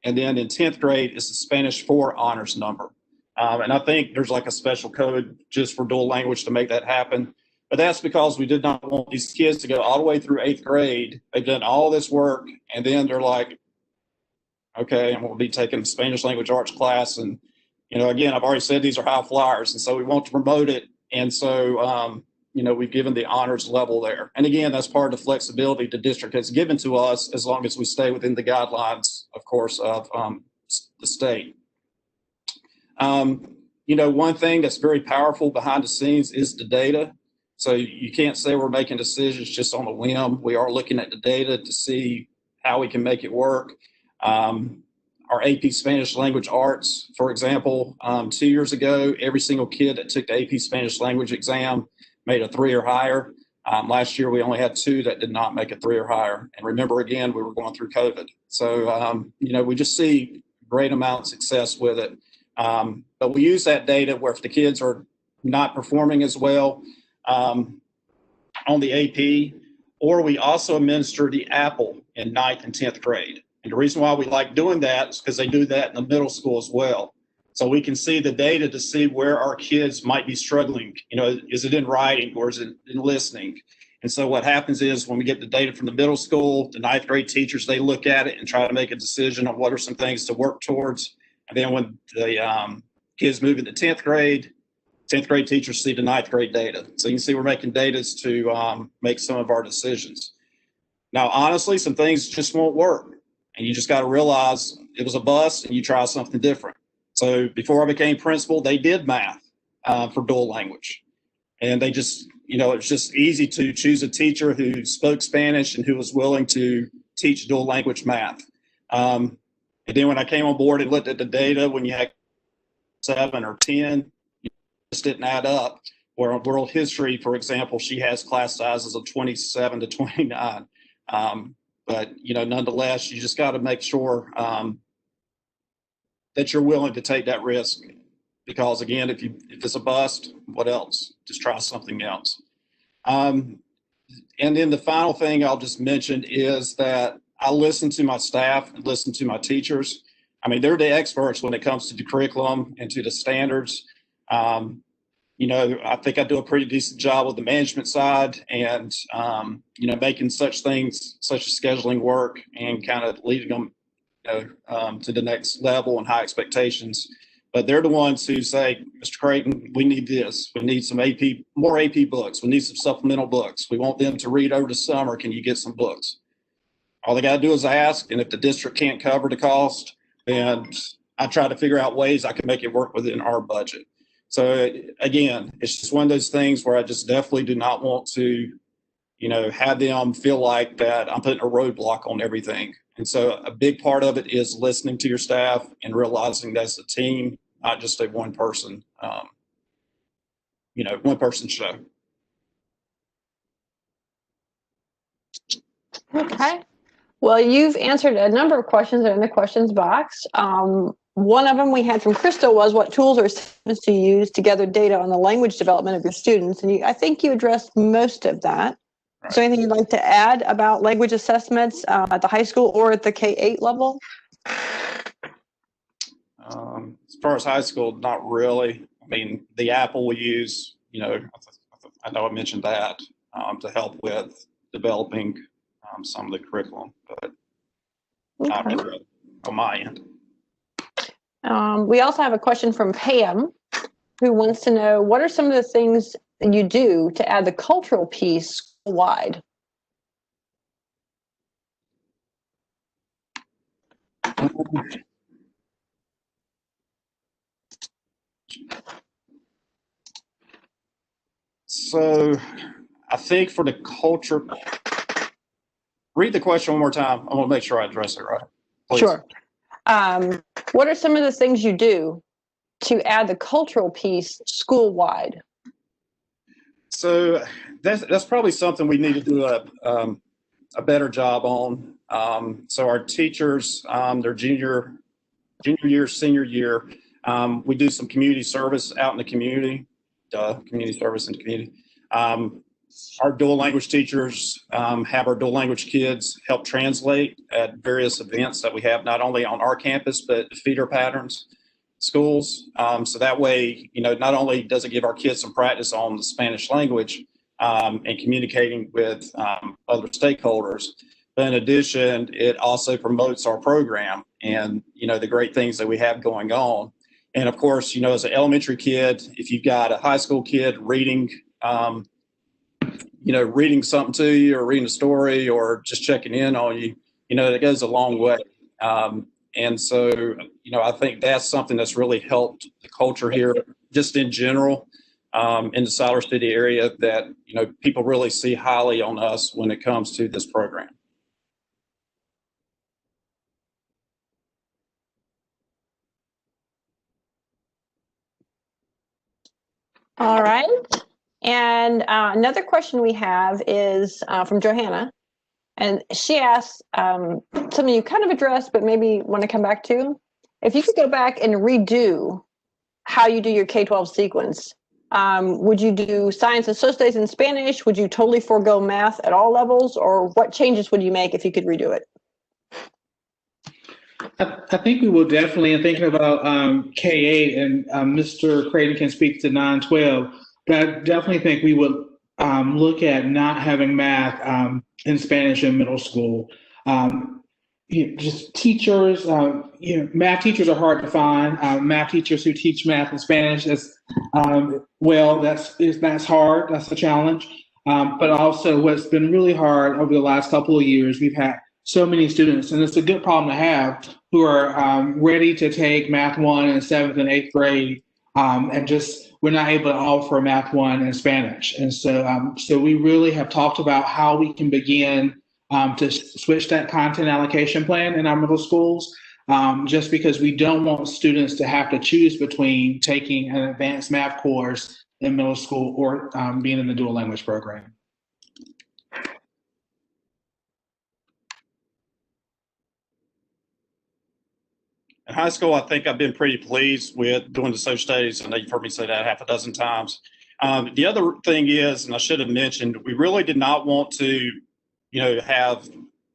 And then in 10th grade, it's the Spanish 4 honors number. And I think there's like a special code just for dual language to make that happen. But that's because we did not want these kids to go all the way through 8th grade. They've done all this work, and then they're like, okay, I'm going to be taking a Spanish language arts class. And, again, I've already said these are high flyers. And so we want to promote it. And so, we've given the honors level there. And again, that's part of the flexibility the district has given to us, as long as we stay within the guidelines, of course, of the state. One thing that's very powerful behind the scenes is the data. So you can't say we're making decisions just on a whim. We are looking at the data to see how we can make it work. Our AP Spanish language arts, for example, 2 years ago, every single kid that took the AP Spanish language exam made a 3 or higher. Last year, we only had 2 that did not make a 3 or higher. And remember, again, we were going through COVID. So, we just see great amount of success with it. But we use that data where if the kids are not performing as well on the AP, or we also administer the Apple in 9th and 10th grade. And the reason why we like doing that is because they do that in the middle school as well. So we can see the data to see where our kids might be struggling. Is it in writing or is it in listening? And so what happens is when we get the data from the middle school, the 9th grade teachers, they look at it and try to make a decision on what are some things to work towards. And then when the kids move into 10th grade teachers see the 9th grade data. So you can see we're making data to make some of our decisions. Now, honestly, some things just won't work. And you just got to realize it was a bust and you try something different. So before I became principal, they did math for dual language. And they just, it's just easy to choose a teacher who spoke Spanish and who was willing to teach dual language math. And then when I came on board and looked at the data, when you had 7 or 10, it just didn't add up. Where in world history, for example, she has class sizes of 27 to 29. But, nonetheless, you just got to make sure that you're willing to take that risk. Because, again, if it's a bust, what else? Just try something else. And then the final thing I'll just mention is that I listen to my staff and listen to my teachers. I mean, they're the experts when it comes to the curriculum and to the standards. I think I do a pretty decent job with the management side and, making such things, such as scheduling work and kind of leading them, to the next level and high expectations. But they're the ones who say, Mr. Crayton, we need this. We need some more AP books. We need some supplemental books. We want them to read over the summer. Can you get some books? All they got to do is ask. And if the district can't cover the cost, then I try to figure out ways I can make it work within our budget. So again, it's just one of those things where I just definitely do not want to, have them feel like that I'm putting a roadblock on everything. And so a big part of it is listening to your staff and realizing that's a team, not just a one person show. Okay. Well, you've answered a number of questions that are in the questions box. One of them we had from Crystal was what tools or systems to use to gather data on the language development of your students. And I think you addressed most of that. Right. So anything you'd like to add about language assessments at the high school or at the K-8 level? As far as high school, not really. I mean, the Apple we use, you know, I know I mentioned that to help with developing some of the curriculum, but not Okay. really on my end. We also have a question from Pam, who wants to know, what are some of the things that you do to add the cultural piece school-wide? So I think for the culture, read the question one more time. I want to make sure I address it right. Please. Sure. What are some of the things you do to add the cultural piece school-wide? So that's probably something we need to do a better job on. So our teachers, their junior year, senior year, we do some community service out in the community, community service in the community. Our dual language teachers have our dual language kids help translate at various events that we have, not only on our campus, but feeder patterns schools. So that way, you know, not only does it give our kids some practice on the Spanish language and communicating with other stakeholders, but in addition, it also promotes our program and, you know, the great things that we have going on. And of course, you know, as an elementary kid, if you've got a high school kid reading, you know, reading something to you or reading a story or just checking in on you, you know, that goes a long way. And so, you know, I think that's something that's really helped the culture here, just in general, in the Siler City area, that, you know, people really see highly on us when it comes to this program. All right. And another question we have is from Johanna. And she asks something you kind of addressed, but maybe want to come back to. If you could go back and redo how you do your K-12 sequence, would you do science and social studies in Spanish? Would you totally forego math at all levels? Or what changes would you make if you could redo it? I think we will definitely, in thinking about K-8, and Mr. Crayton can speak to 9-12, but I definitely think we would look at not having math in Spanish in middle school. Just teachers, math teachers are hard to find. Math teachers who teach math in Spanish is, well, that's hard, that's a challenge. But also what's been really hard over the last couple of years, we've had so many students, and it's a good problem to have, who are ready to take Math 1 in 7th and 8th grade, and just we're not able to offer Math 1 in Spanish. And so, so we really have talked about how we can begin to switch that content allocation plan in our middle schools, just because we don't want students to have to choose between taking an advanced math course in middle school or being in the dual language program. In high school, I think I've been pretty pleased with doing the social studies. I know you've heard me say that half a dozen times. The other thing is, and I should have mentioned, we really did not want to, you know, have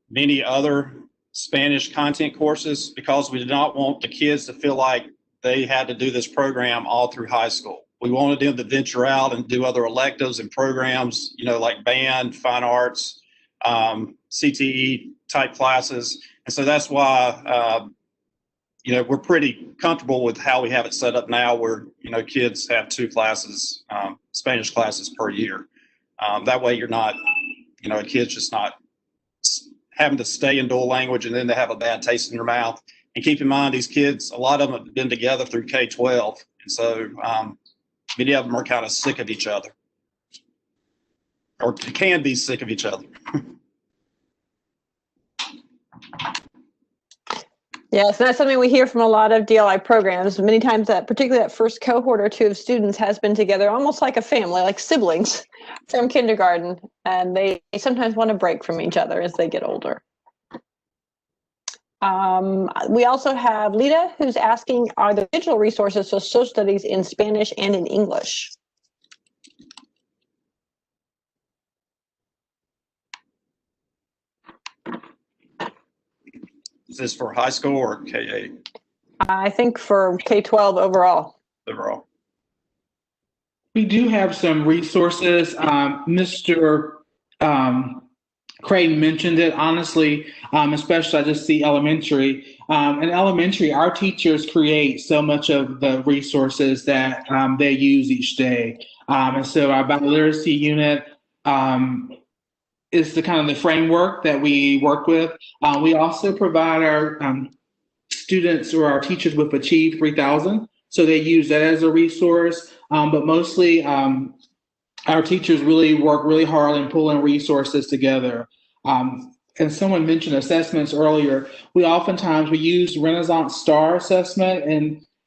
many other Spanish content courses, because we did not want the kids to feel like they had to do this program all through high school. We wanted them to venture out and do other electives and programs, you know, like band, fine arts, CTE type classes. And so that's why, you know, we're pretty comfortable with how we have it set up now, where, you know, kids have 2 classes, Spanish classes per year. That way you're not, you know, a kid's just not having to stay in dual language and then they have a bad taste in their mouth. And keep in mind, these kids, a lot of them have been together through K-12. And so many of them are kind of sick of each other, or can be sick of each other. Yes, and that's something we hear from a lot of DLI programs. Many times that, particularly that first cohort or 2 of students, has been together almost like a family, like siblings from kindergarten, and they sometimes want to break from each other as they get older. We also have Lita, who's asking, are there digital resources for social studies in Spanish and in English? Is this for high school or K-8 I think for K-12 overall. overall? We do have some resources. Mr. Crayton mentioned it. Honestly, especially I just see elementary. In elementary, our teachers create so much of the resources that they use each day. And so our biliteracy unit is the kind of the framework that we work with. We also provide our students or our teachers with Achieve 3000. So they use that as a resource, but mostly our teachers really work really hard in pulling resources together. And someone mentioned assessments earlier. We use Renaissance Star assessment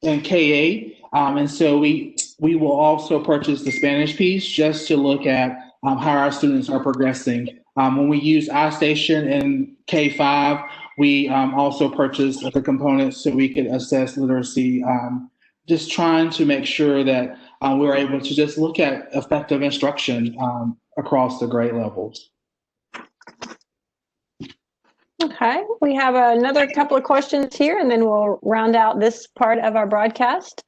in K-8. And so we will also purchase the Spanish piece just to look at how our students are progressing. When we use iStation in K-5, we also purchased the components so we could assess literacy, just trying to make sure that we're able to just look at effective instruction across the grade levels. Okay, we have another couple of questions here, and then we'll round out this part of our broadcast.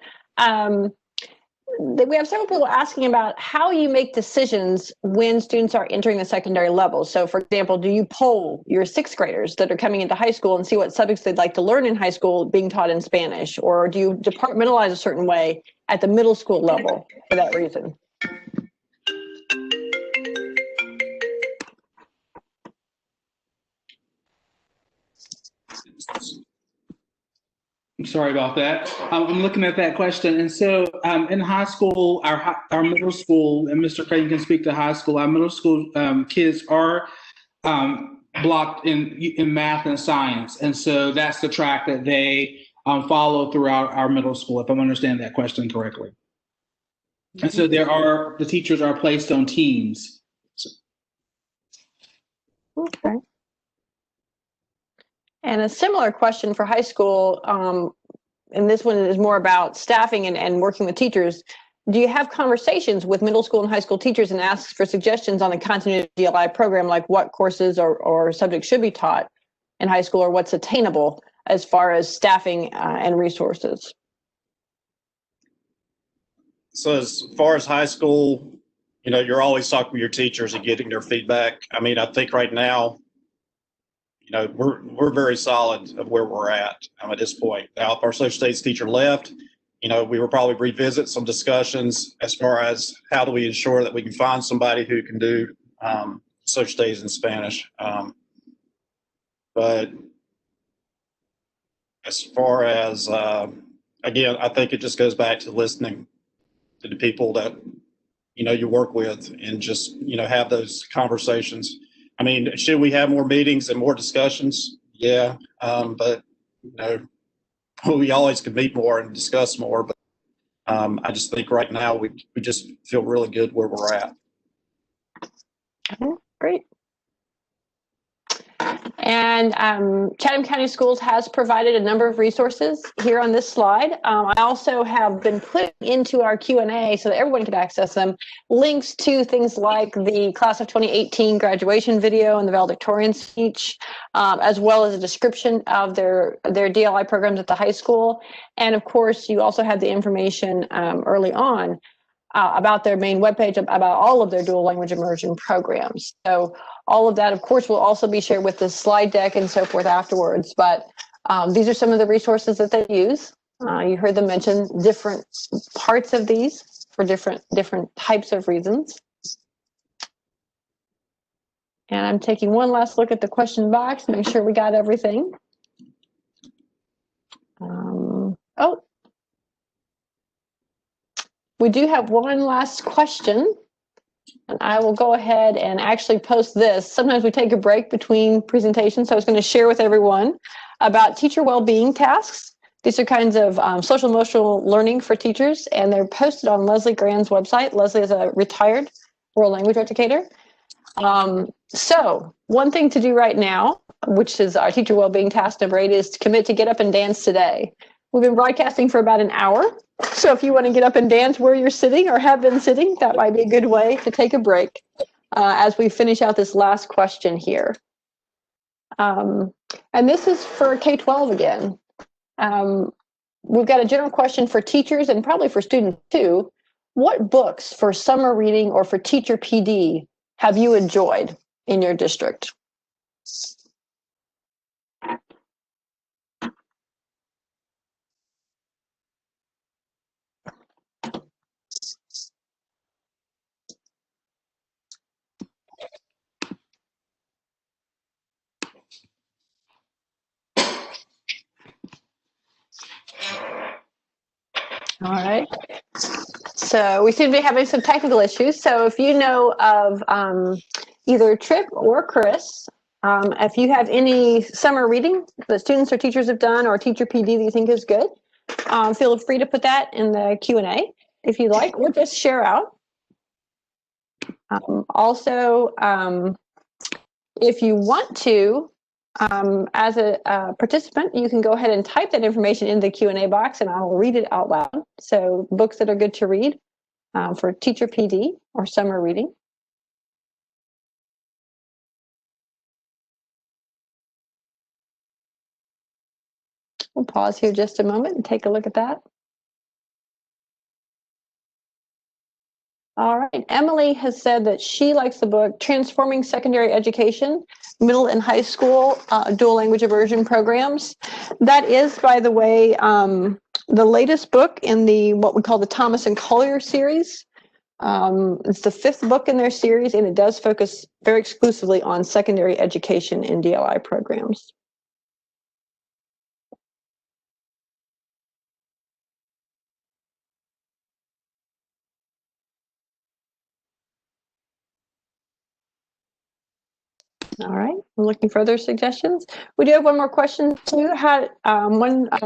We have several people asking about how you make decisions when students are entering the secondary level. So, for example, do you poll your sixth graders that are coming into high school and see what subjects they'd like to learn in high school being taught in Spanish? Or do you departmentalize a certain way at the middle school level for that reason? I'm sorry about that. I'm looking at that question. And so in high school, our middle school, and Mr. Crayton can speak to high school, our middle school kids are blocked in math and science. And so that's the track that they follow throughout our middle school, if I'm understanding that question correctly. And so the teachers are placed on teams. Okay. And a similar question for high school, and this one is more about staffing and working with teachers. Do you have conversations with middle school and high school teachers and ask for suggestions on the continuity DLI program, like what courses or subjects should be taught in high school, or what's attainable as far as staffing and resources? So as far as high school, you're always talking with your teachers and getting their feedback. I mean, I think right now, we're very solid of where we're at this point. Now, if our social studies teacher left, we will probably revisit some discussions as far as how do we ensure that we can find somebody who can do social studies in Spanish. But as far as, again, I think it just goes back to listening to the people that, you work with and just, have those conversations. I mean, should we have more meetings and more discussions? Yeah, but we always could meet more and discuss more. But I just think right now we just feel really good where we're at. Great. And Chatham County Schools has provided a number of resources here on this slide. I also have been putting into our Q&A so that everyone can access them, links to things like the class of 2018 graduation video and the valedictorian speech, as well as a description of their DLI programs at the high school. And of course, you also have the information early on about their main webpage, about all of their dual language immersion programs. So all of that, of course, will also be shared with the slide deck and so forth afterwards. But these are some of the resources that they use. You heard them mention different parts of these for different types of reasons. And I'm taking one last look at the question box to make sure we got everything. We do have one last question, and I will go ahead and actually post this. Sometimes we take a break between presentations, so I was going to share with everyone about teacher well-being tasks. These are kinds of social emotional learning for teachers, and they're posted on Leslie Grand's website. Leslie is a retired world language educator. So one thing to do right now, which is our teacher well-being task number 8, is to commit to get up and dance today. We've been broadcasting for about an hour. So if you want to get up and dance where you're sitting or have been sitting, that might be a good way to take a break as we finish out this last question here. And this is for K-12 again. We've got a general question for teachers and probably for students too. What books for summer reading or for teacher PD have you enjoyed in your district? All right. So we seem to be having some technical issues. So if you know of either Tripp or Chris, if you have any summer reading that students or teachers have done or teacher PD that you think is good, feel free to put that in the Q&A if you like, or just share out. Also, if you want to, as a participant, you can go ahead and type that information in the Q&A box and I will read it out loud. So books that are good to read for teacher PD or summer reading. We'll pause here just a moment and take a look at that. All right, Emily has said that she likes the book Transforming Secondary Education, Middle and High School Dual Language Immersion Programs. That is, by the way, the latest book in the what we call the Thomas and Collier series. It's the 5th book in their series, and it does focus very exclusively on secondary education in DLI programs. All right, I'm looking for other suggestions. We do have one more question too.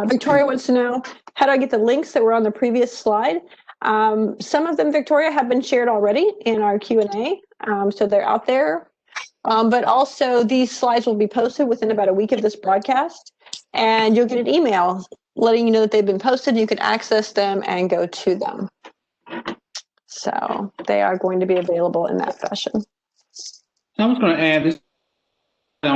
Victoria wants to know, how do I get the links that were on the previous slide? Some of them, Victoria, have been shared already in our Q&A, so they're out there. But also these slides will be posted within about a week of this broadcast, and you'll get an email letting you know that they've been posted. You can access them and go to them. So they are going to be available in that fashion. I was going to add this.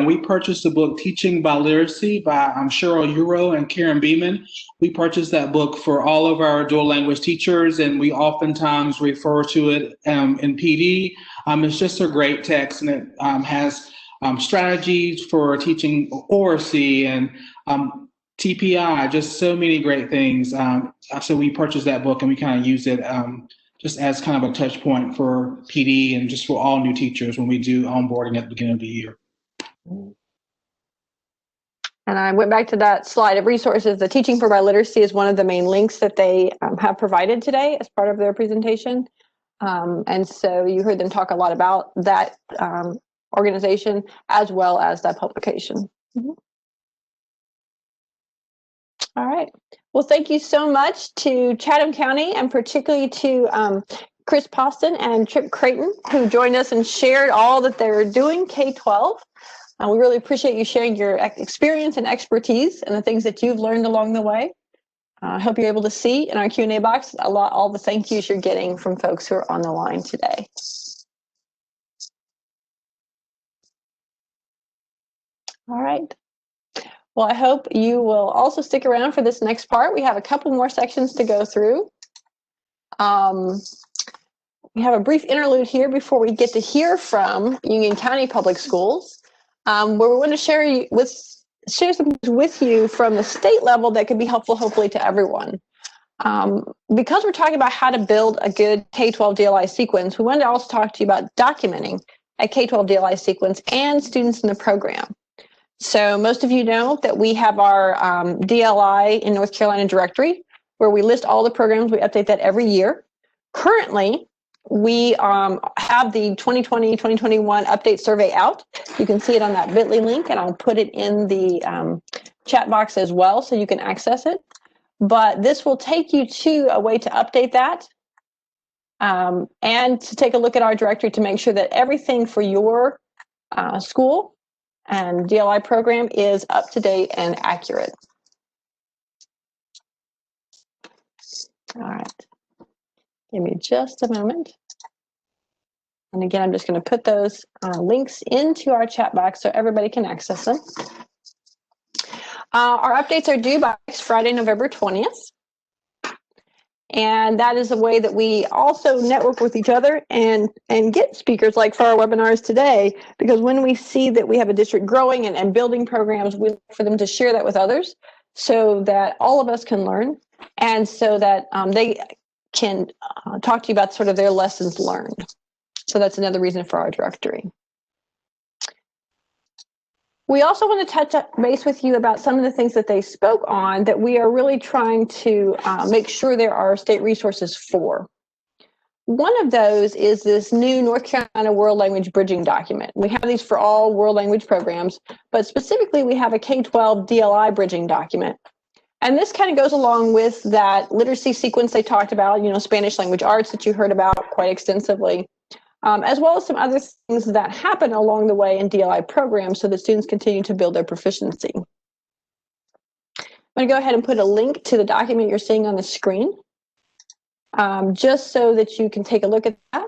We purchased the book Teaching by Literacy by Cheryl Euro and Karen Beeman. We purchased that book for all of our dual language teachers, and we oftentimes refer to it in PD. It's just a great text, and it has strategies for teaching oracy and TPI, just so many great things. So we purchased that book, and we kind of use it just as kind of a touch point for PD and just for all new teachers when we do onboarding at the beginning of the year. And I went back to that slide of resources. The Teaching for Biliteracy is one of the main links that they have provided today as part of their presentation. And so you heard them talk a lot about that organization as well as that publication. Mm-hmm. All right. Well, thank you so much to Chatham County and particularly to Chris Poston and Tripp Crayton, who joined us and shared all that they're doing K-12. We really appreciate you sharing your experience and expertise and the things that you've learned along the way. I hope you're able to see in our Q&A box all the thank yous you're getting from folks who are on the line today. All right. Well, I hope you will also stick around for this next part. We have a couple more sections to go through. We have a brief interlude here before we get to hear from Union County Public Schools, where we want to share some things with you from the state level that could be helpful, hopefully, to everyone. Because we're talking about how to build a good K-12 DLI sequence, we wanted to also talk to you about documenting a K-12 DLI sequence and students in the program. So most of you know that we have our DLI in North Carolina directory, where we list all the programs. We update that every year. Currently, we have the 2020-2021 update survey out. You can see it on that bit.ly link, and I'll put it in the chat box as well so you can access it. But this will take you to a way to update that and to take a look at our directory to make sure that everything for your school and DLI program is up to date and accurate. All right. Give me just a moment. And again, I'm just going to put those links into our chat box so everybody can access them. Our updates are due by next Friday, November 20th. And that is a way that we also network with each other and get speakers like for our webinars today, because when we see that we have a district growing and building programs, we look for them to share that with others so that all of us can learn, and so that they can talk to you about sort of their lessons learned. So that's another reason for our directory. We also want to touch base with you about some of the things that they spoke on that we are really trying to make sure there are state resources for. One of those is this new North Carolina World Language Bridging document. We have these for all world language programs, but specifically we have a K-12 DLI bridging document. And this kind of goes along with that literacy sequence they talked about, you know, Spanish language arts that you heard about quite extensively. As well as some other things that happen along the way in DLI programs so that students continue to build their proficiency. I'm going to go ahead and put a link to the document you're seeing on the screen, just so that you can take a look at that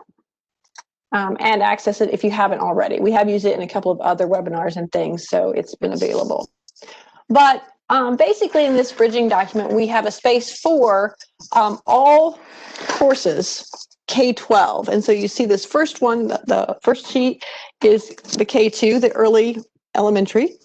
and access it if you haven't already. We have used it in a couple of other webinars and things, so it's been available. But basically in this bridging document, we have a space for all courses K-12. And so you see this first one, the first sheet is the K-2, the early elementary.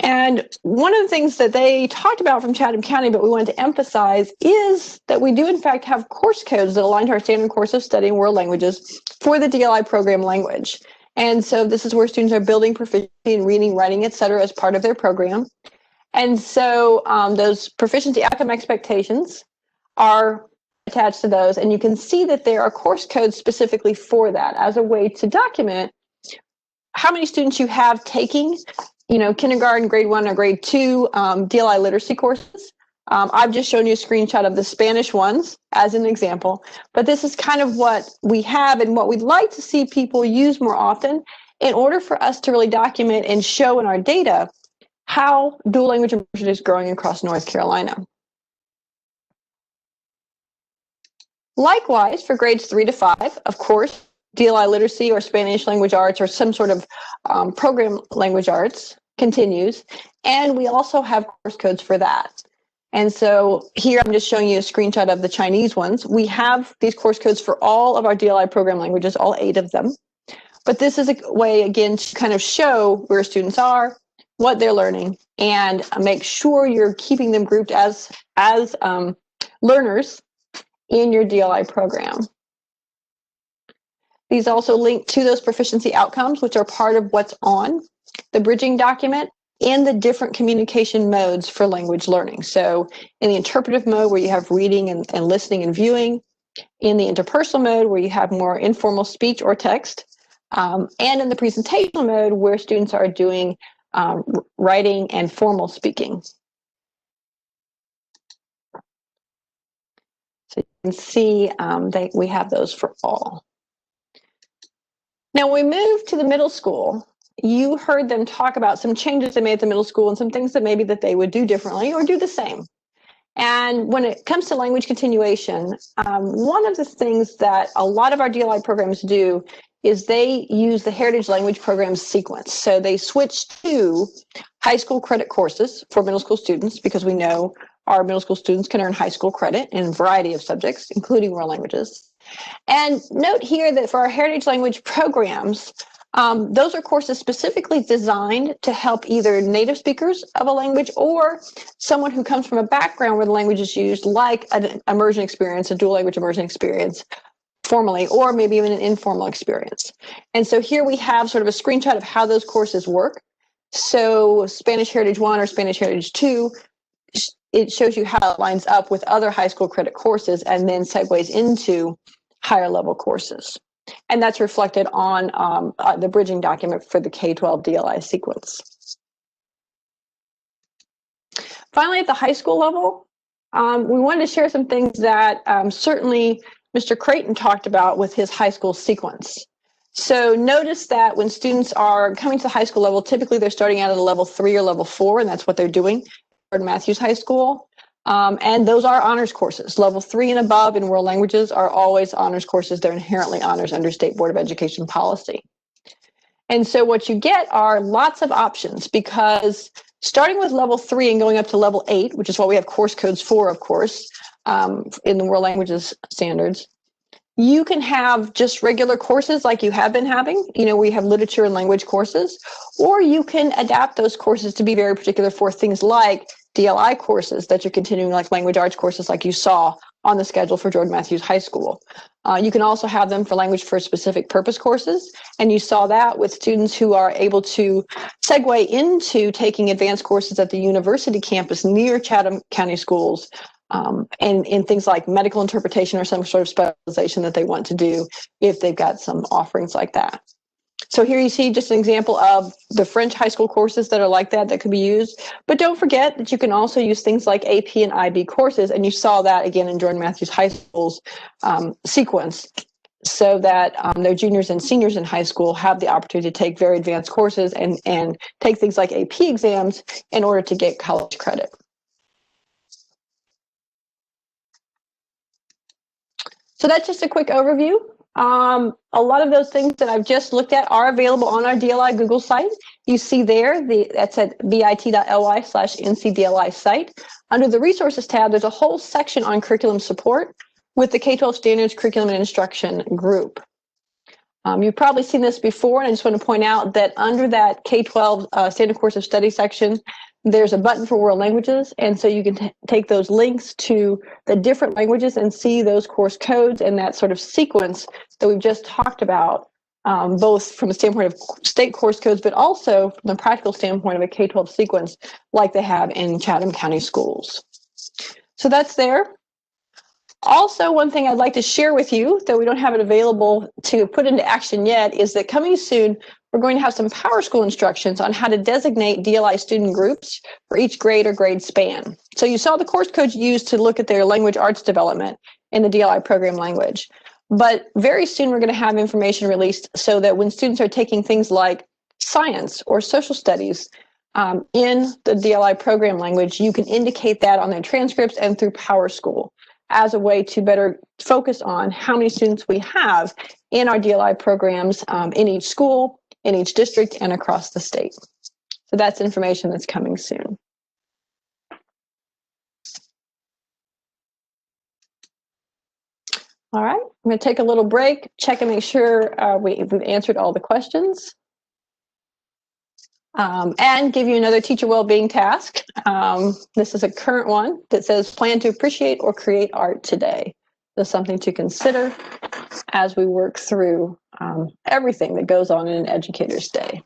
And one of the things that they talked about from Chatham County, but we wanted to emphasize, is that we do in fact have course codes that align to our standard course of studying world languages for the DLI program language. And so this is where students are building proficiency in reading, writing, et cetera, as part of their program. And so those proficiency outcome expectations are attached to those, and you can see that there are course codes specifically for that as a way to document how many students you have taking, you know, kindergarten, grade 1 or grade 2 DLI literacy courses. I've just shown you a screenshot of the Spanish ones as an example, but this is kind of what we have and what we'd like to see people use more often in order for us to really document and show in our data how dual language immersion is growing across North Carolina. Likewise, for grades 3 to 5, of course, DLI literacy or Spanish language arts or some sort of program language arts continues. And we also have course codes for that. And so here I'm just showing you a screenshot of the Chinese ones. We have these course codes for all of our DLI program languages, all 8 of them. But this is a way, again, to kind of show where students are, what they're learning, and make sure you're keeping them grouped as learners in your DLI program. These also link to those proficiency outcomes, which are part of what's on the bridging document and the different communication modes for language learning. So in the interpretive mode, where you have reading and listening and viewing, in the interpersonal mode, where you have more informal speech or text, and in the presentational mode, where students are doing writing and formal speaking. So you can see that we have those for all. Now, when we move to the middle school, you heard them talk about some changes they made at the middle school and some things that maybe that they would do differently or do the same. And when it comes to language continuation, one of the things that a lot of our DLI programs do is they use the Heritage Language Program sequence. So they switch to high school credit courses for middle school students, because we know our middle school students can earn high school credit in a variety of subjects, including world languages. And note here that for our Heritage Language programs, those are courses specifically designed to help either native speakers of a language or someone who comes from a background where the language is used, like an immersion experience, a dual language immersion experience, formally, or maybe even an informal experience. And so here we have sort of a screenshot of how those courses work. So Spanish Heritage 1 or Spanish Heritage 2, it shows you how it lines up with other high school credit courses and then segues into higher level courses. And that's reflected on the bridging document for the K-12 DLI sequence. Finally, at the high school level, we wanted to share some things that certainly Mr. Crayton talked about with his high school sequence. So notice that when students are coming to the high school level, typically they're starting out at a level 3 or level 4, and that's what they're doing at Matthews High School. And those are honors courses. Level 3 and above in world languages are always honors courses. They're inherently honors under State Board of Education policy. And so what you get are lots of options, because Starting with level 3 and going up to level 8, which is what we have course codes for, of course, in the World Languages Standards, you can have just regular courses like you have been having. We have literature and language courses, or you can adapt those courses to be very particular for things like DLI courses that you're continuing, like language arts courses like you saw on the schedule for Jordan Matthews High School. You can also have them for language for specific purpose courses, and you saw that with students who are able to segue into taking advanced courses at the university campus near Chatham County schools, and in things like medical interpretation or some sort of specialization that they want to do if they've got some offerings like that. So here you see just an example of the French high school courses that are like that could be used. But don't forget that you can also use things like AP and IB courses, and you saw that again in Jordan Matthews High School's sequence, so that their juniors and seniors in high school have the opportunity to take very advanced courses and take things like AP exams in order to get college credit. So that's just a quick overview. A lot of those things that I've just looked at are available on our DLI Google site. You see there, that's at bit.ly/ncdli site. Under the resources tab, there's a whole section on curriculum support with the K-12 Standards Curriculum and Instruction group. You've probably seen this before, and I just want to point out that under that K-12 Standard Course of Study section, there's a button for world languages, and so you can take those links to the different languages and see those course codes and that sort of sequence that we've just talked about, both from the standpoint of state course codes, but also from the practical standpoint of a K-12 sequence like they have in Chatham County schools. So that's there. Also, one thing I'd like to share with you, though we don't have it available to put into action yet, is that coming soon, we're going to have some PowerSchool instructions on how to designate DLI student groups for each grade or grade span. So you saw the course codes used to look at their language arts development in the DLI program language. But very soon we're going to have information released so that when students are taking things like science or social studies in the DLI program language, you can indicate that on their transcripts and through PowerSchool as a way to better focus on how many students we have in our DLI programs in each school, in each district, and across the state. So that's information that's coming soon. All right, I'm going to take a little break, check and make sure we've answered all the questions. And give you another teacher well-being task. This is a current one that says plan to appreciate or create art today. That's something to consider as we work through everything that goes on in an educator's day.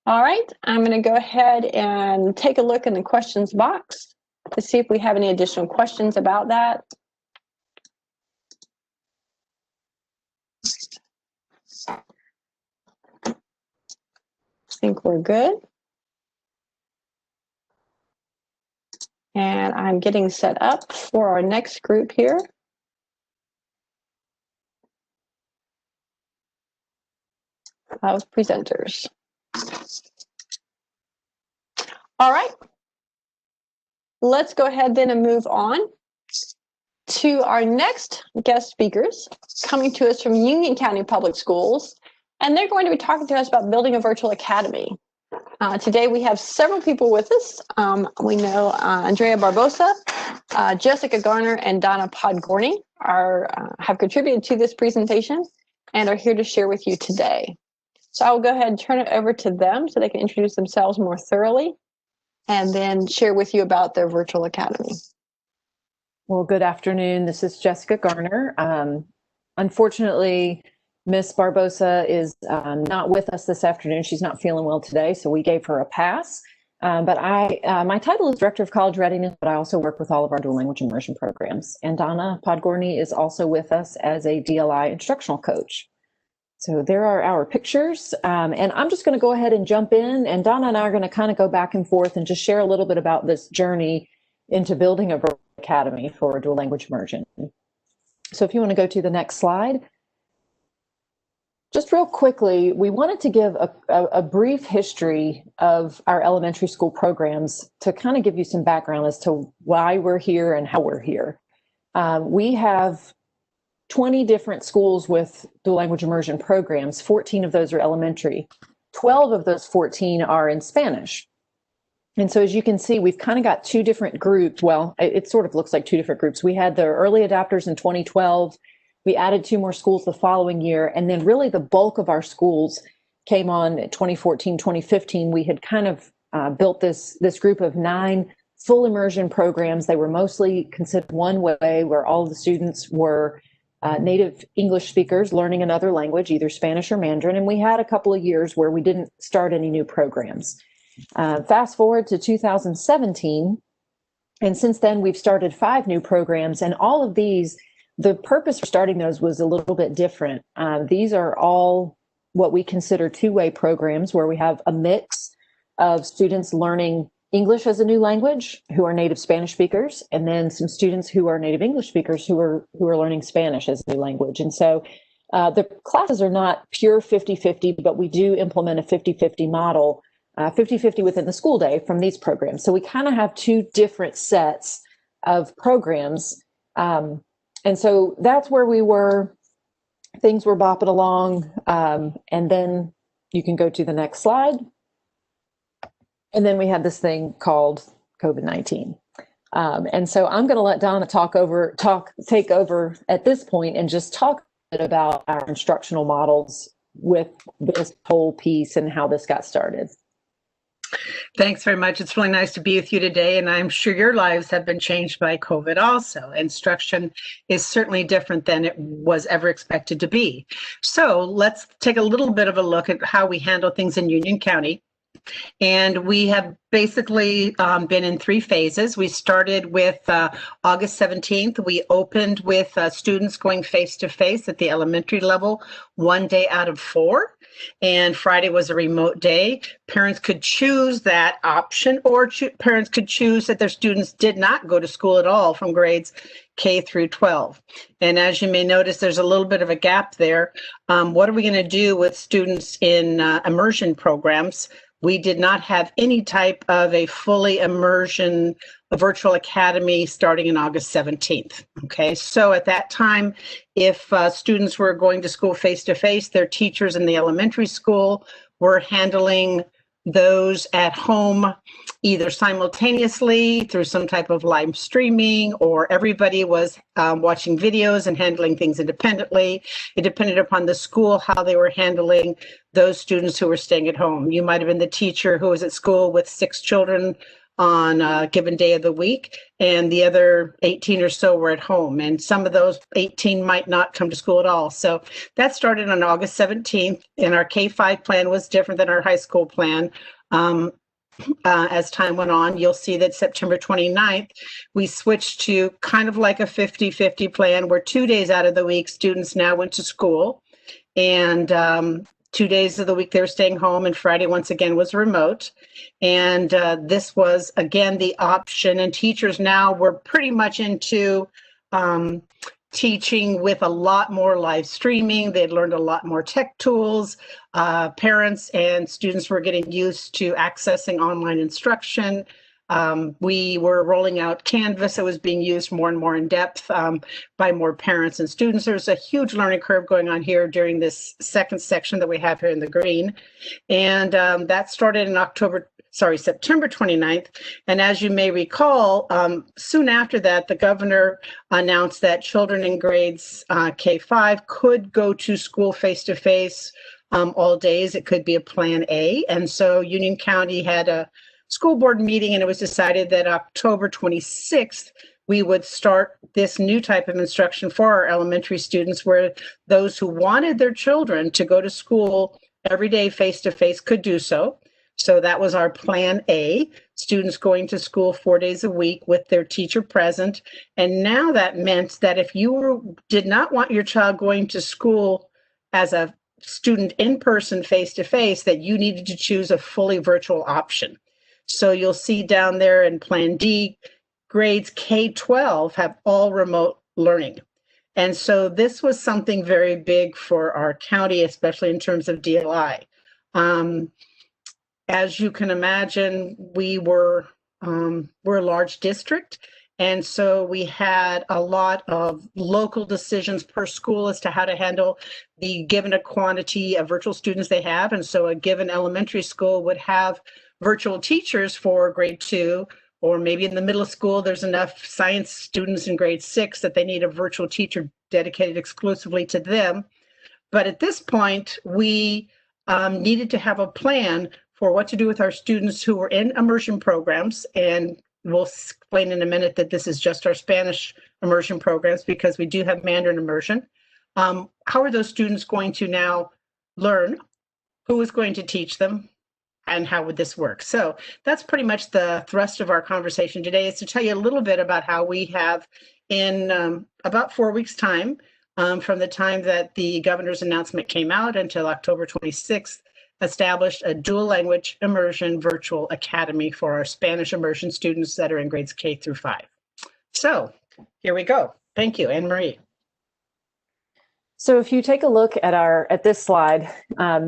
All right, I'm going to go ahead and take a look in the questions box to see if we have any additional questions about that. I think we're good. And I'm getting set up for our next group here. Of presenters. All right. Let's go ahead then and move on to our next guest speakers coming to us from Union County Public Schools. And they're going to be talking to us about building a virtual academy. Today we have several people with us. We know Andrea Barbosa, Jessica Garner, and Donna Podgorny have contributed to this presentation and are here to share with you today. So I will go ahead and turn it over to them so they can introduce themselves more thoroughly and then share with you about their virtual academy. Well, good afternoon. This is Jessica Garner. Unfortunately, Miss Barbosa is not with us this afternoon. She's not feeling well today, so we gave her a pass. But my title is Director of College Readiness, but I also work with all of our dual language immersion programs. And Donna Podgorny is also with us as a DLI instructional coach. So there are our pictures. And I'm just going to go ahead and jump in. And Donna and I are going to kind of go back and forth and just share a little bit about this journey into building a virtual academy for dual language immersion. So if you want to go to the next slide. Just real quickly, we wanted to give a brief history of our elementary school programs to kind of give you some background as to why we're here and how we're here. We have 20 different schools with dual language immersion programs. 14 of those are elementary. 12 of those 14 are in Spanish. And so as you can see, we've kind of got two different groups. Well, it sort of looks like two different groups. We had the early adopters in 2012. We added 2 more schools the following year. And then really the bulk of our schools came on in 2014, 2015. We had kind of built this group of 9 full immersion programs. They were mostly considered one way, where all of the students were native English speakers learning another language, either Spanish or Mandarin. And we had a couple of years where we didn't start any new programs. Fast forward to 2017, and since then we've started 5 new programs, and all of these, the purpose for starting those was a little bit different. These are all what we consider two-way programs, where we have a mix of students learning English as a new language who are native Spanish speakers, and then some students who are native English speakers who are learning Spanish as a new language. And so the classes are not pure 50-50, but we do implement a 50-50 model, 50-50 within the school day from these programs. So we kind of have 2 different sets of programs. And so that's where we were. Things were bopping along. And then you can go to the next slide. And then we had this thing called COVID-19. And so I'm going to let Donna take over at this point and just talk a bit about our instructional models with this whole piece and how this got started. Thanks very much. It's really nice to be with you today, and I'm sure your lives have been changed by COVID also. Instruction is certainly different than it was ever expected to be. So let's take a little bit of a look at how we handle things in Union County. And we have basically been in 3 phases. We started with August 17th. We opened with students going face-to-face at the elementary level 1 day out of 4. And Friday was a remote day. Parents could choose that option, or parents could choose that their students did not go to school at all from grades K through 12. And as you may notice, there's a little bit of a gap there. What are we going to do with students in immersion programs? We did not have any type of a fully immersion, a virtual academy starting in August 17th. Okay, so at that time, if students were going to school face-to-face, their teachers in the elementary school were handling those at home, either simultaneously through some type of live streaming, or everybody was watching videos and handling things independently. It depended upon the school how they were handling those students who were staying at home. You might have been the teacher who was at school with 6 children on a given day of the week, and the other 18 or so were at home, and some of those 18 might not come to school at all. So that started on August 17th, and our K-5 plan was different than our high school plan. As time went on, you'll see that September 29th, we switched to kind of like a 50-50 plan, where 2 days out of the week, students now went to school, and 2 days of the week they were staying home, and Friday once again was remote. And this was again the option, and teachers now were pretty much into teaching with a lot more live streaming. They'd learned a lot more tech tools. Parents and students were getting used to accessing online instruction. We were rolling out Canvas. It was being used more and more in depth by more parents and students. There's a huge learning curve going on here during this second section that we have here in the green. And that started in September 29th. And as you may recall, soon after that, the governor announced that children in grades K-5 could go to school face-to-face all days. It could be a plan A. And so Union County had a school board meeting, and it was decided that October 26th, we would start this new type of instruction for our elementary students, where those who wanted their children to go to school every day face-to-face could do so. So that was our plan A, students going to school 4 days a week with their teacher present. And now that meant that if you did not want your child going to school as a student in person face-to-face, that you needed to choose a fully virtual option. So you'll see down there in Plan D, grades K-12 have all remote learning. And so this was something very big for our county, especially in terms of DLI. As you can imagine, we're a large district, And so we had a lot of local decisions per school as to how to handle the given a quantity of virtual students they have. And so a given elementary school would have virtual teachers for grade 2, or maybe in the middle of school, there's enough science students in grade 6 that they need a virtual teacher dedicated exclusively to them. But at this point, we needed to have a plan for what to do with our students who were in immersion programs. And we'll explain in a minute that this is just our Spanish immersion programs because we do have Mandarin immersion. How are those students going to now learn? Who is going to teach them? And how would this work? So that's pretty much the thrust of our conversation today, is to tell you a little bit about how we have in about 4 weeks' time, from the time that the governor's announcement came out until October 26th, established a dual language immersion virtual academy for our Spanish immersion students that are in grades K through 5. So here we go. Thank you, Anne Marie. So if you take a look at this slide,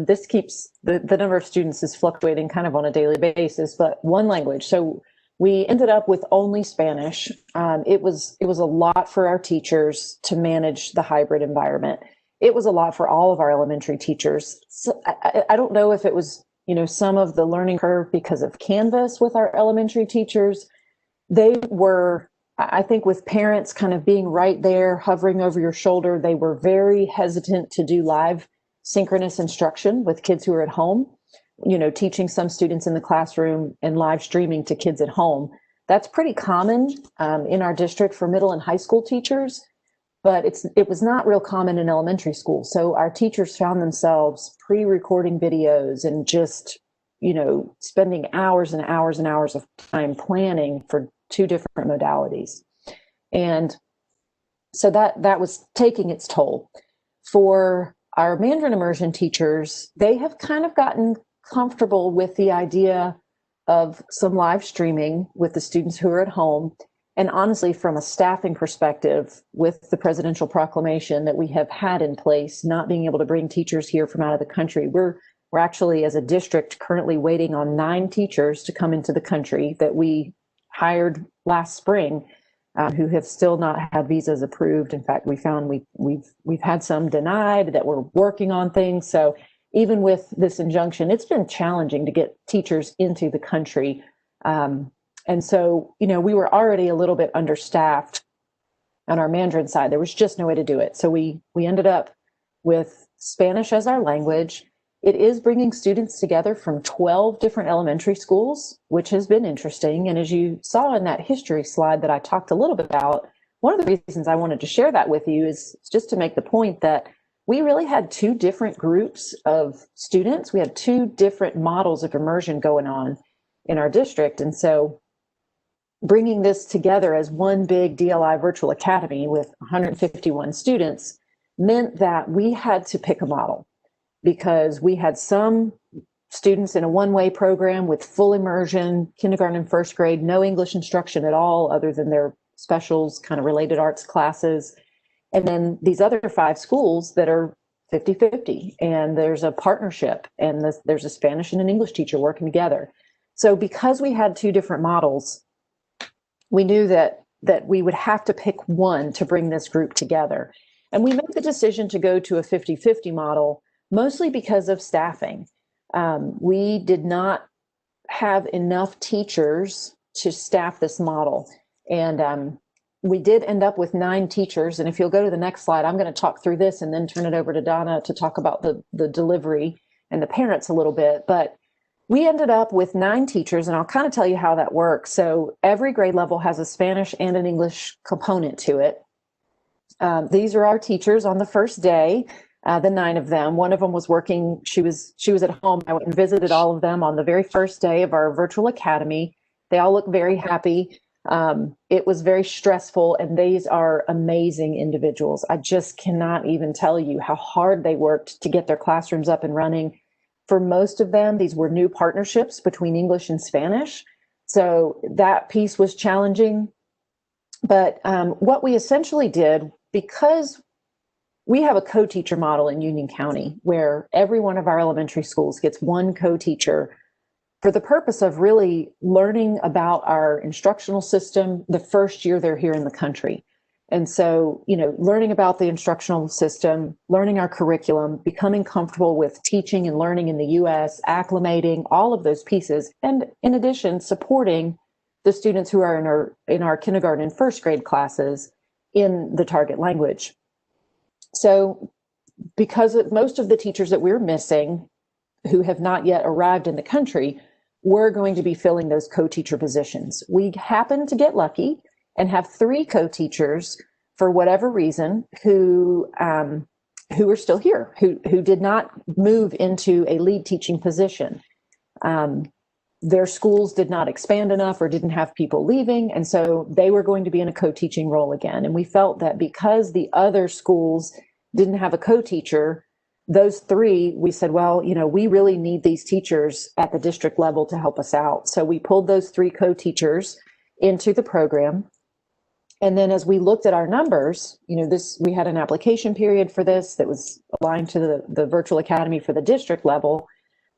this keeps the number of students is fluctuating kind of on a daily basis, but one language. So we ended up with only Spanish. It was a lot for our teachers to manage the hybrid environment. It was a lot for all of our elementary teachers. So I don't know if it was, some of the learning curve because of Canvas with our elementary teachers. They were, I think, with parents kind of being right there, hovering over your shoulder, they were very hesitant to do live synchronous instruction with kids who are at home, teaching some students in the classroom and live streaming to kids at home. That's pretty common in our district for middle and high school teachers, but it was not real common in elementary school. So our teachers found themselves pre-recording videos and just, spending hours and hours and hours of time planning for 2 different modalities. And so that was taking its toll. For our Mandarin immersion teachers, they have kind of gotten comfortable with the idea of some live streaming with the students who are at home. And honestly, from a staffing perspective, with the presidential proclamation that we have had in place, not being able to bring teachers here from out of the country, we're actually, as a district, currently waiting on 9 teachers to come into the country that we hired last spring, who have still not had visas approved. In fact, we found we've had some denied, that we're working on things. So even with this injunction, it's been challenging to get teachers into the country. And so, we were already a little bit understaffed on our Mandarin side. There was just no way to do it. So we ended up with Spanish as our language. It is bringing students together from 12 different elementary schools, which has been interesting. And as you saw in that history slide that I talked a little bit about, one of the reasons I wanted to share that with you is just to make the point that we really had 2 different groups of students. We had 2 different models of immersion going on in our district. And so bringing this together as one big DLI virtual academy with 151 students meant that we had to pick a model, because we had some students in a one-way program with full immersion, kindergarten and first grade, no English instruction at all other than their specials, kind of related arts classes. And then these other 5 schools that are 50-50, and there's a partnership, and there's a Spanish and an English teacher working together. So because we had 2 different models, we knew that we would have to pick one to bring this group together. And we made the decision to go to a 50-50 model, mostly because of staffing. We did not have enough teachers to staff this model. And we did end up with 9 teachers. And if you'll go to the next slide, I'm going to talk through this and then turn it over to Donna to talk about the delivery and the parents a little bit. But we ended up with 9 teachers, and I'll kind of tell you how that works. So every grade level has a Spanish and an English component to it. These are our teachers on the first day, the 9 of them. One of them was working. She was at home. I went and visited all of them on the very first day of our virtual academy. They all look very happy. It was very stressful, and these are amazing individuals. I just cannot even tell you how hard they worked to get their classrooms up and running. For most of them, these were new partnerships between English and Spanish. So that piece was challenging. But what we essentially did, because we have a co-teacher model in Union County where every one of our elementary schools gets one co-teacher for the purpose of really learning about our instructional system the first year they're here in the country. And so, learning about the instructional system, learning our curriculum, becoming comfortable with teaching and learning in the U.S., acclimating, all of those pieces. And in addition, supporting the students who are in our kindergarten and first grade classes in the target language. So because most of the teachers that we're missing who have not yet arrived in the country, we're going to be filling those co-teacher positions. We happen to get lucky and have 3 co-teachers for whatever reason who are still here, who did not move into a lead teaching position. Their schools did not expand enough or didn't have people leaving, and so they were going to be in a co-teaching role again. And we felt that because the other schools didn't have a co-teacher, those 3, we said, well, we really need these teachers at the district level to help us out. So we pulled those 3 co-teachers into the program. And then as we looked at our numbers, we had an application period for this that was aligned to the virtual academy for the district level.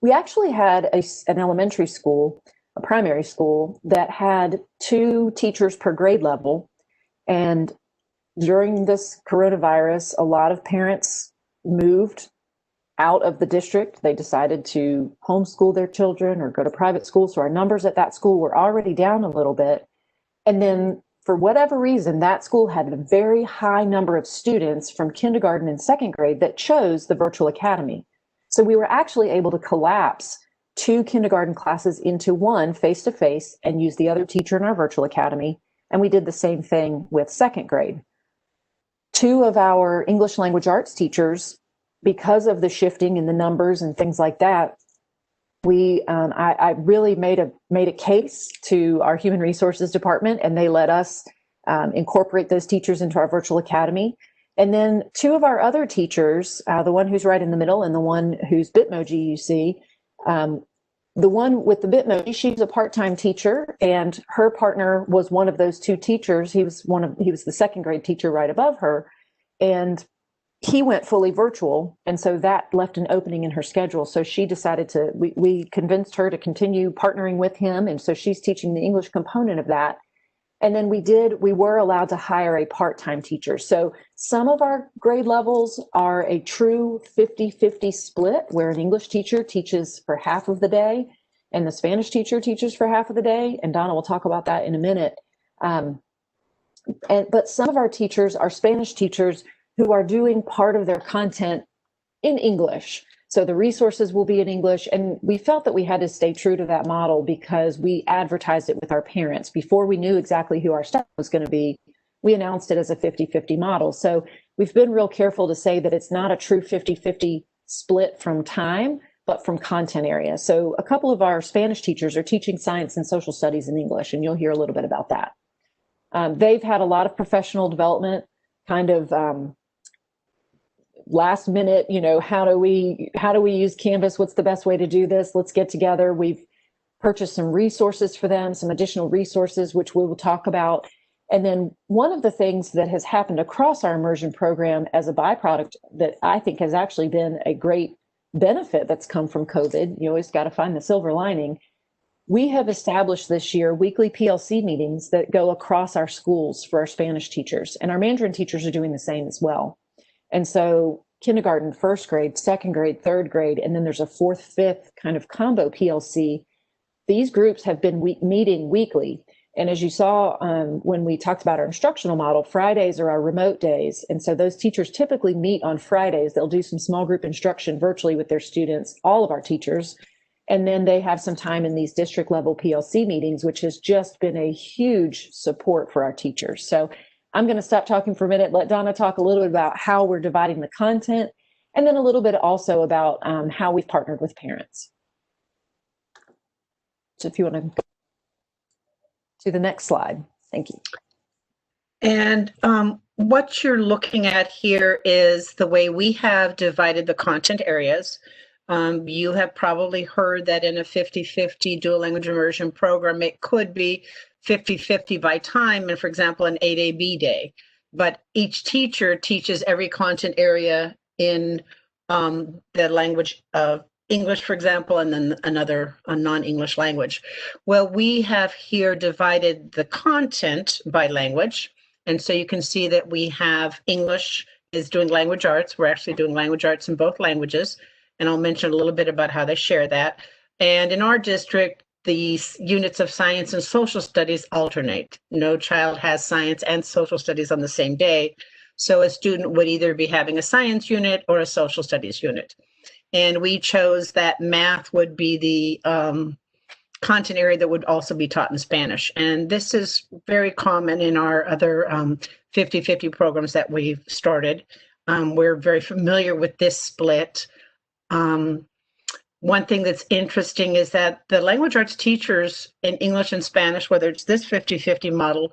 We actually had an elementary school, a primary school, that had 2 teachers per grade level. And during this coronavirus, a lot of parents moved out of the district. They decided to homeschool their children or go to private school. So our numbers at that school were already down a little bit. And then for whatever reason, that school had a very high number of students from kindergarten and second grade that chose the virtual academy. So we were actually able to collapse 2 kindergarten classes into 1 face-to-face and use the other teacher in our virtual academy. And we did the same thing with second grade. 2 of our English language arts teachers, because of the shifting in the numbers and things like that, I really made a case to our human resources department, and they let us incorporate those teachers into our virtual academy. And then 2 of our other teachers, the one who's right in the middle and the one whose Bitmoji you see, the one with the Bitmoji, she's a part-time teacher, and her partner was one of those 2 teachers. He was the second grade teacher right above her, and he went fully virtual. And so that left an opening in her schedule. So she decided we convinced her to continue partnering with him. And so she's teaching the English component of that. And then we were allowed to hire a part-time teacher. So some of our grade levels are a true 50-50 split, where an English teacher teaches for half of the day and the Spanish teacher teaches for half of the day. And Donna will talk about that in a minute. But some of our teachers are Spanish teachers who are doing part of their content in English. So the resources will be in English. And we felt that we had to stay true to that model because we advertised it with our parents. Before we knew exactly who our staff was going to be, we announced it as a 50-50 model. So we've been real careful to say that it's not a true 50-50 split from time, but from content area. So a couple of our Spanish teachers are teaching science and social studies in English, and you'll hear a little bit about that. They've had a lot of professional development, kind of last minute, how do we use Canvas? What's the best way to do this? Let's get together. We've purchased some resources for them, some additional resources, which we will talk about. And then one of the things that has happened across our immersion program as a byproduct that I think has actually been a great benefit that's come from COVID, you always got to find the silver lining. We have established this year weekly PLC meetings that go across our schools for our Spanish teachers, and our Mandarin teachers are doing the same as well. And so kindergarten, first grade, second grade, third grade, and then there's a 4th, 5th kind of combo PLC. These groups have been meeting weekly. And as you saw when we talked about our instructional model, Fridays are our remote days. And so those teachers typically meet on Fridays. They'll do some small group instruction virtually with their students, all of our teachers. And then they have some time in these district level PLC meetings, which has just been a huge support for our teachers. So I'm going to stop talking for a minute, let Donna talk a little bit about how we're dividing the content, and then a little bit also about how we've partnered with parents. So if you want to go to the next slide. Thank you. And what you're looking at here is the way we have divided the content areas. You have probably heard that in a 50-50 dual language immersion program, it could be 50-50 by time, and for example, an 8AB day. But each teacher teaches every content area in the language of English, for example, and then a non-English language. Well, we have here divided the content by language. And so you can see that we have English is doing language arts. We're actually doing language arts in both languages. And I'll mention a little bit about how they share that. And in our district, the units of science and social studies alternate. No child has science and social studies on the same day. So a student would either be having a science unit or a social studies unit. And we chose that math would be the content area that would also be taught in Spanish. And this is very common in our other 50-50 programs that we've started. We're very familiar with this split. One thing that's interesting is that the language arts teachers in English and Spanish, whether it's this 50-50 model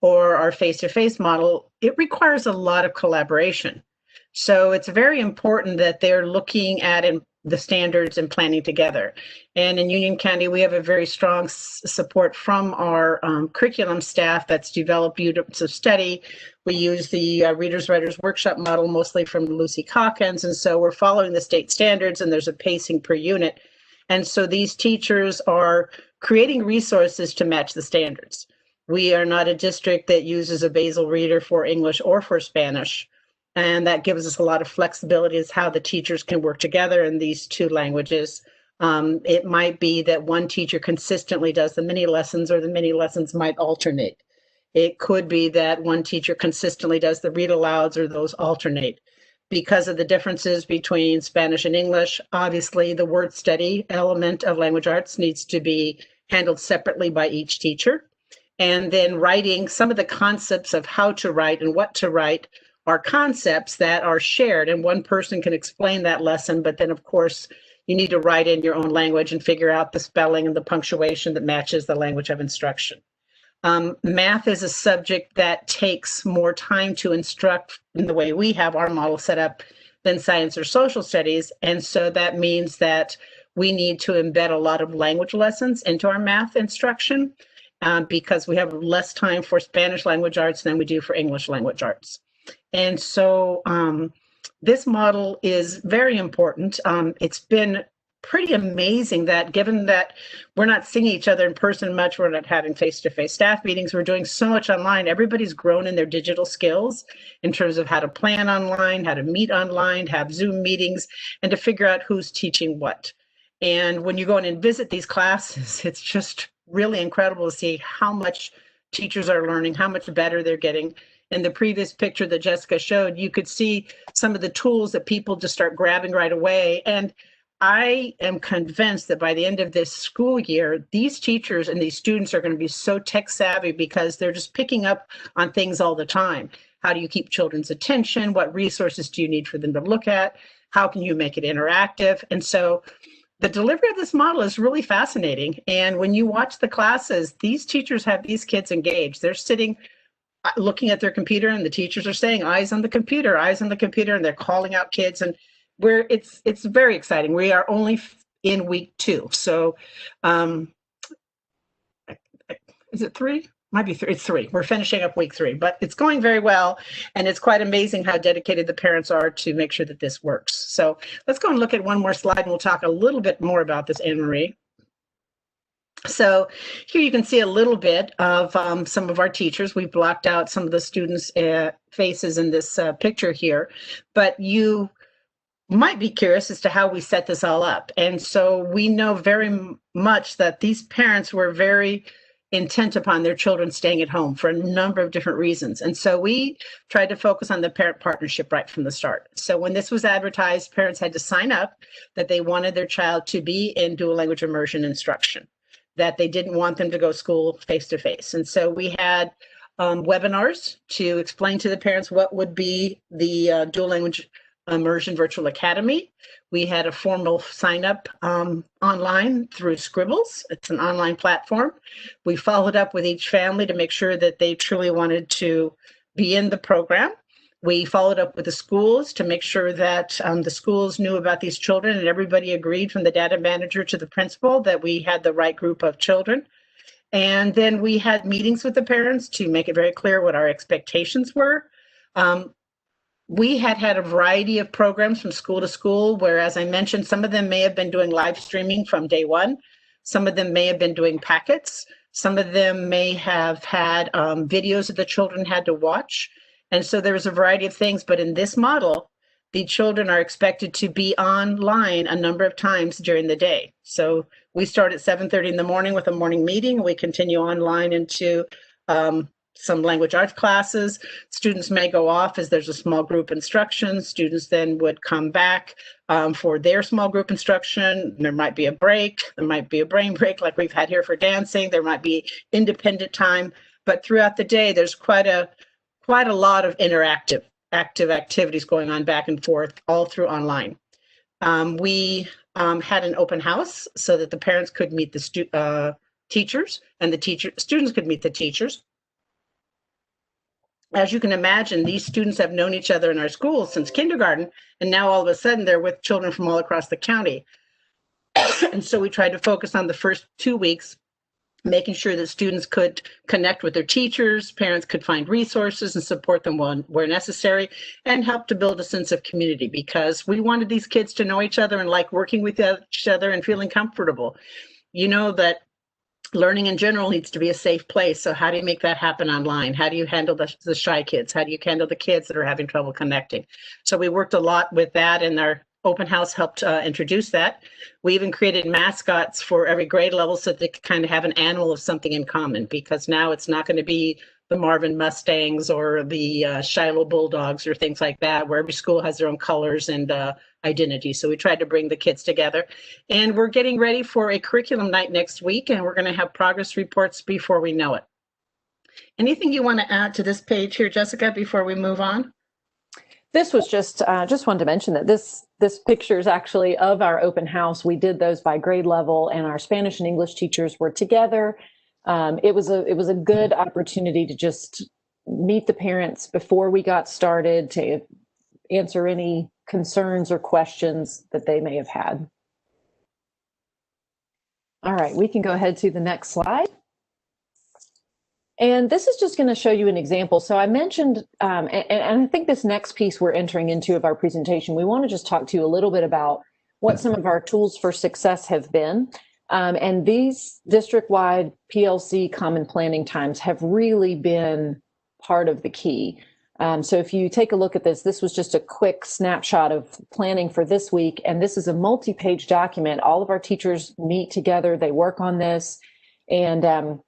or our face-to-face model, it requires a lot of collaboration. So it's very important that they're looking at the standards and planning together. And in Union County, we have a very strong support from our curriculum staff that's developed units of study. We use the Readers Writers Workshop model, mostly from Lucy Calkins. And so we're following the state standards, and there's a pacing per unit. And so these teachers are creating resources to match the standards. We are not a district that uses a basal reader for English or for Spanish. And that gives us a lot of flexibility as how the teachers can work together in these two languages. It might be that one teacher consistently does the mini lessons, or the mini lessons might alternate. It could be that one teacher consistently does the read alouds, or those alternate. Because of the differences between Spanish and English, obviously the word study element of language arts needs to be handled separately by each teacher. And then writing, some of the concepts of how to write and what to write are concepts that are shared, and one person can explain that lesson, but then of course you need to write in your own language and figure out the spelling and the punctuation that matches the language of instruction. Math is a subject that takes more time to instruct in the way we have our model set up than science or social studies, and so that means that we need to embed a lot of language lessons into our math instruction because we have less time for Spanish language arts than we do for English language arts. And so this model is very important. It's been pretty amazing that, given that we're not seeing each other in person much, we're not having face-to-face staff meetings, we're doing so much online, everybody's grown in their digital skills in terms of how to plan online, how to meet online, have Zoom meetings, and to figure out who's teaching what. And when you go in and visit these classes, it's just really incredible to see how much teachers are learning, how much better they're getting. In the previous picture that Jessica showed, you could see some of the tools that people just start grabbing right away. And I am convinced that by the end of this school year, these teachers and these students are going to be so tech savvy because they're just picking up on things all the time. How do you keep children's attention? What resources do you need for them to look at? How can you make it interactive? And so the delivery of this model is really fascinating. And when you watch the classes, these teachers have these kids engaged. They're sitting looking at their computer, and the teachers are saying eyes on the computer, and they're calling out kids, and it's very exciting. We are only in week 2. So is it 3? Might be 3. It's 3. We're finishing up week 3, but it's going very well. And it's quite amazing how dedicated the parents are to make sure that this works. So let's go and look at one more slide, and we'll talk a little bit more about this, Anne Marie. So here you can see a little bit of some of our teachers. We blocked out some of the students' faces in this picture here, but you might be curious as to how we set this all up. And so we know very much that these parents were very intent upon their children staying at home for a number of different reasons. And so we tried to focus on the parent partnership right from the start. So when this was advertised, parents had to sign up that they wanted their child to be in dual language immersion instruction, that they didn't want them to go school face-to-face. And so we had webinars to explain to the parents what would be the dual language immersion virtual academy. We had a formal sign up online through Scribbles. It's an online platform. We followed up with each family to make sure that they truly wanted to be in the program. We followed up with the schools to make sure that the schools knew about these children, and everybody agreed, from the data manager to the principal, that we had the right group of children. And then we had meetings with the parents to make it very clear what our expectations were. We had a variety of programs from school to school, where, as I mentioned, some of them may have been doing live streaming from day one. Some of them may have been doing packets. Some of them may have had videos that the children had to watch. And so there was a variety of things. But in this model, the children are expected to be online a number of times during the day. So we start at 7:30 in the morning with a morning meeting. We continue online into some language arts classes. Students may go off as there's a small group instruction. Students then would come back for their small group instruction. There might be a break. There might be a brain break like we've had here for dancing. There might be independent time. But throughout the day, there's quite a lot of active activities going on back and forth all through online. We had an open house so that the parents could meet the teachers and students could meet the teachers. As you can imagine, these students have known each other in our schools since kindergarten, and now all of a sudden they're with children from all across the county. And so we tried to focus on the first 2 weeks, making sure that students could connect with their teachers, parents could find resources and support them where necessary, and help to build a sense of community, because we wanted these kids to know each other and like working with each other and feeling comfortable. You know that learning in general needs to be a safe place. So how do you make that happen online? How do you handle the shy kids? How do you handle the kids that are having trouble connecting? So we worked a lot with that, and our open house helped introduce that. We even created mascots for every grade level so that they could kind of have an animal of something in common, because now it's not going to be the Marvin Mustangs or the Shiloh Bulldogs or things like that, where every school has their own colors and identity. So we tried to bring the kids together, and we're getting ready for a curriculum night next week, and we're going to have progress reports before we know it. Anything you want to add to this page here, Jessica, before we move on? This was just wanted to mention that this picture is actually of our open house. We did those by grade level, and our Spanish and English teachers were together. It was a good opportunity to just meet the parents before we got started, to answer any concerns or questions that they may have had. All right, we can go ahead to the next slide. And this is just going to show you an example. So I mentioned, and I think this next piece we're entering into of our presentation, we want to just talk to you a little bit about what some of our tools for success have been. And these district-wide PLC common planning times have really been part of the key. So if you take a look at this, this was just a quick snapshot of planning for this week. And this is a multi-page document. All of our teachers meet together, they work on this. And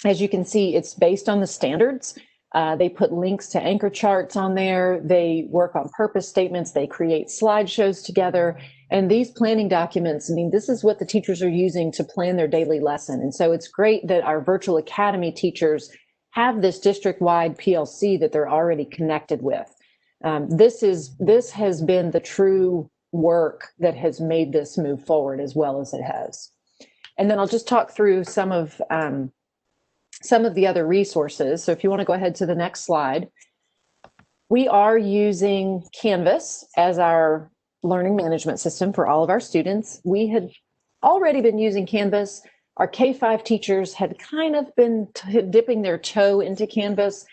as you can see, it's based on the standards. They put links to anchor charts on there. They work on purpose statements. They create slideshows together. And these planning documents, I mean, this is what the teachers are using to plan their daily lesson. And so it's great that our virtual academy teachers have this district-wide PLC that they're already connected with. This has been the true work that has made this move forward as well as it has. And then I'll just talk through some of the other resources. So if you want to go ahead to the next slide, we are using Canvas as our learning management system for all of our students. We had already been using Canvas. Our K-5 teachers had kind of been dipping their toe into Canvas,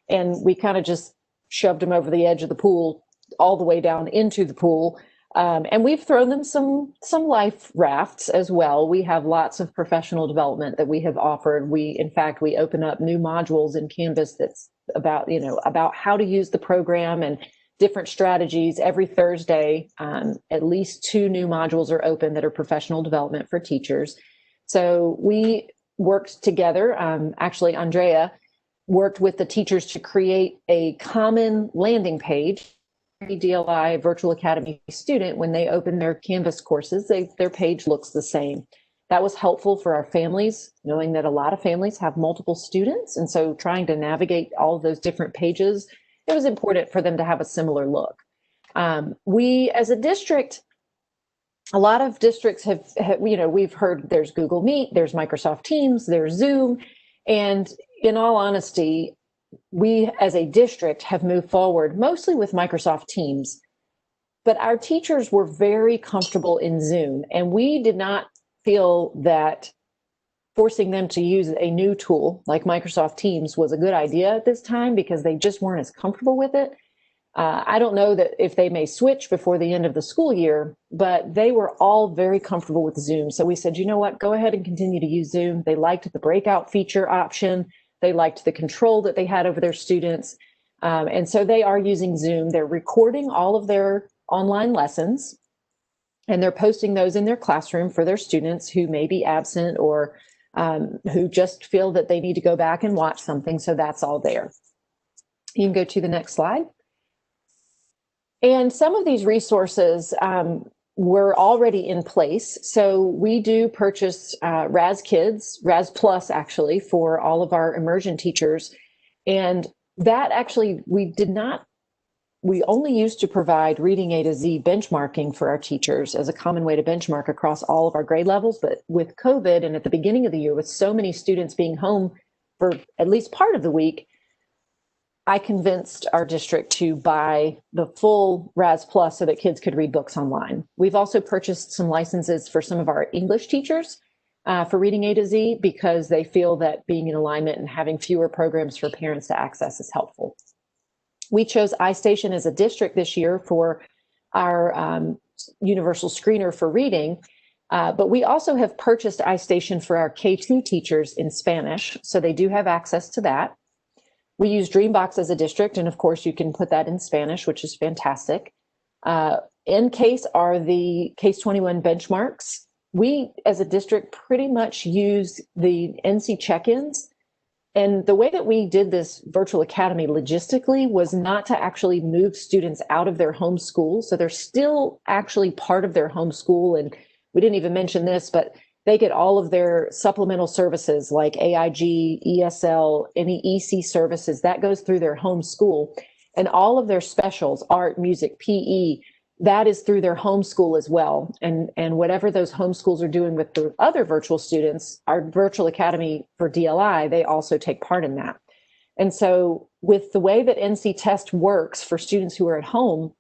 and we kind of just shoved them over the edge of the pool, all the way down into the pool. And we've thrown them some life rafts as well. We have lots of professional development that we have offered. In fact, we open up new modules in Canvas that's about how to use the program and different strategies. Every Thursday, at least 2 new modules are open that are professional development for teachers. So we worked together. Actually, Andrea worked with the teachers to create a common landing page. DLI Virtual Academy student, when they open their Canvas courses, their page looks the same. That was helpful for our families, knowing that a lot of families have multiple students. And so trying to navigate all of those different pages, it was important for them to have a similar look. We, as a district, a lot of districts have, we've heard there's Google Meet, there's Microsoft Teams, there's Zoom. And in all honesty, we as a district have moved forward mostly with Microsoft Teams, but our teachers were very comfortable in Zoom, and we did not feel that forcing them to use a new tool like Microsoft Teams was a good idea at this time, because they just weren't as comfortable with it. I don't know that if they may switch before the end of the school year, but they were all very comfortable with Zoom. So we said, you know what, go ahead and continue to use Zoom. They liked the breakout feature option. They liked the control that they had over their students. And so they are using Zoom. They're recording all of their online lessons, and they're posting those in their classroom for their students who may be absent or who just feel that they need to go back and watch something. So that's all there. You can go to the next slide. And some of these resources were already in place. So we do purchase RAS Kids, RAS Plus actually, for all of our immersion teachers. And that actually, we only used to provide reading A to Z benchmarking for our teachers as a common way to benchmark across all of our grade levels. But with COVID and at the beginning of the year, with so many students being home for at least part of the week, I convinced our district to buy the full RAS Plus so that kids could read books online. We've also purchased some licenses for some of our English teachers for reading A to Z because they feel that being in alignment and having fewer programs for parents to access is helpful. We chose iStation as a district this year for our universal screener for reading, but we also have purchased iStation for our K-2 teachers in Spanish, so they do have access to that. We use Dreambox as a district, and of course you can put that in Spanish, which is fantastic. NCASE are the Case 21 benchmarks. We, as a district, pretty much use the NC check-ins. And the way that we did this virtual academy logistically was not to actually move students out of their home school. So they're still actually part of their home school. And we didn't even mention this, but they get all of their supplemental services like AIG, ESL, any EC services that goes through their home school. And all of their specials, art, music, PE, that is through their home school as well. And whatever those home schools are doing with the other virtual students, our virtual academy for DLI, they also take part in that. And so with the way that NC Test works for students who are at home,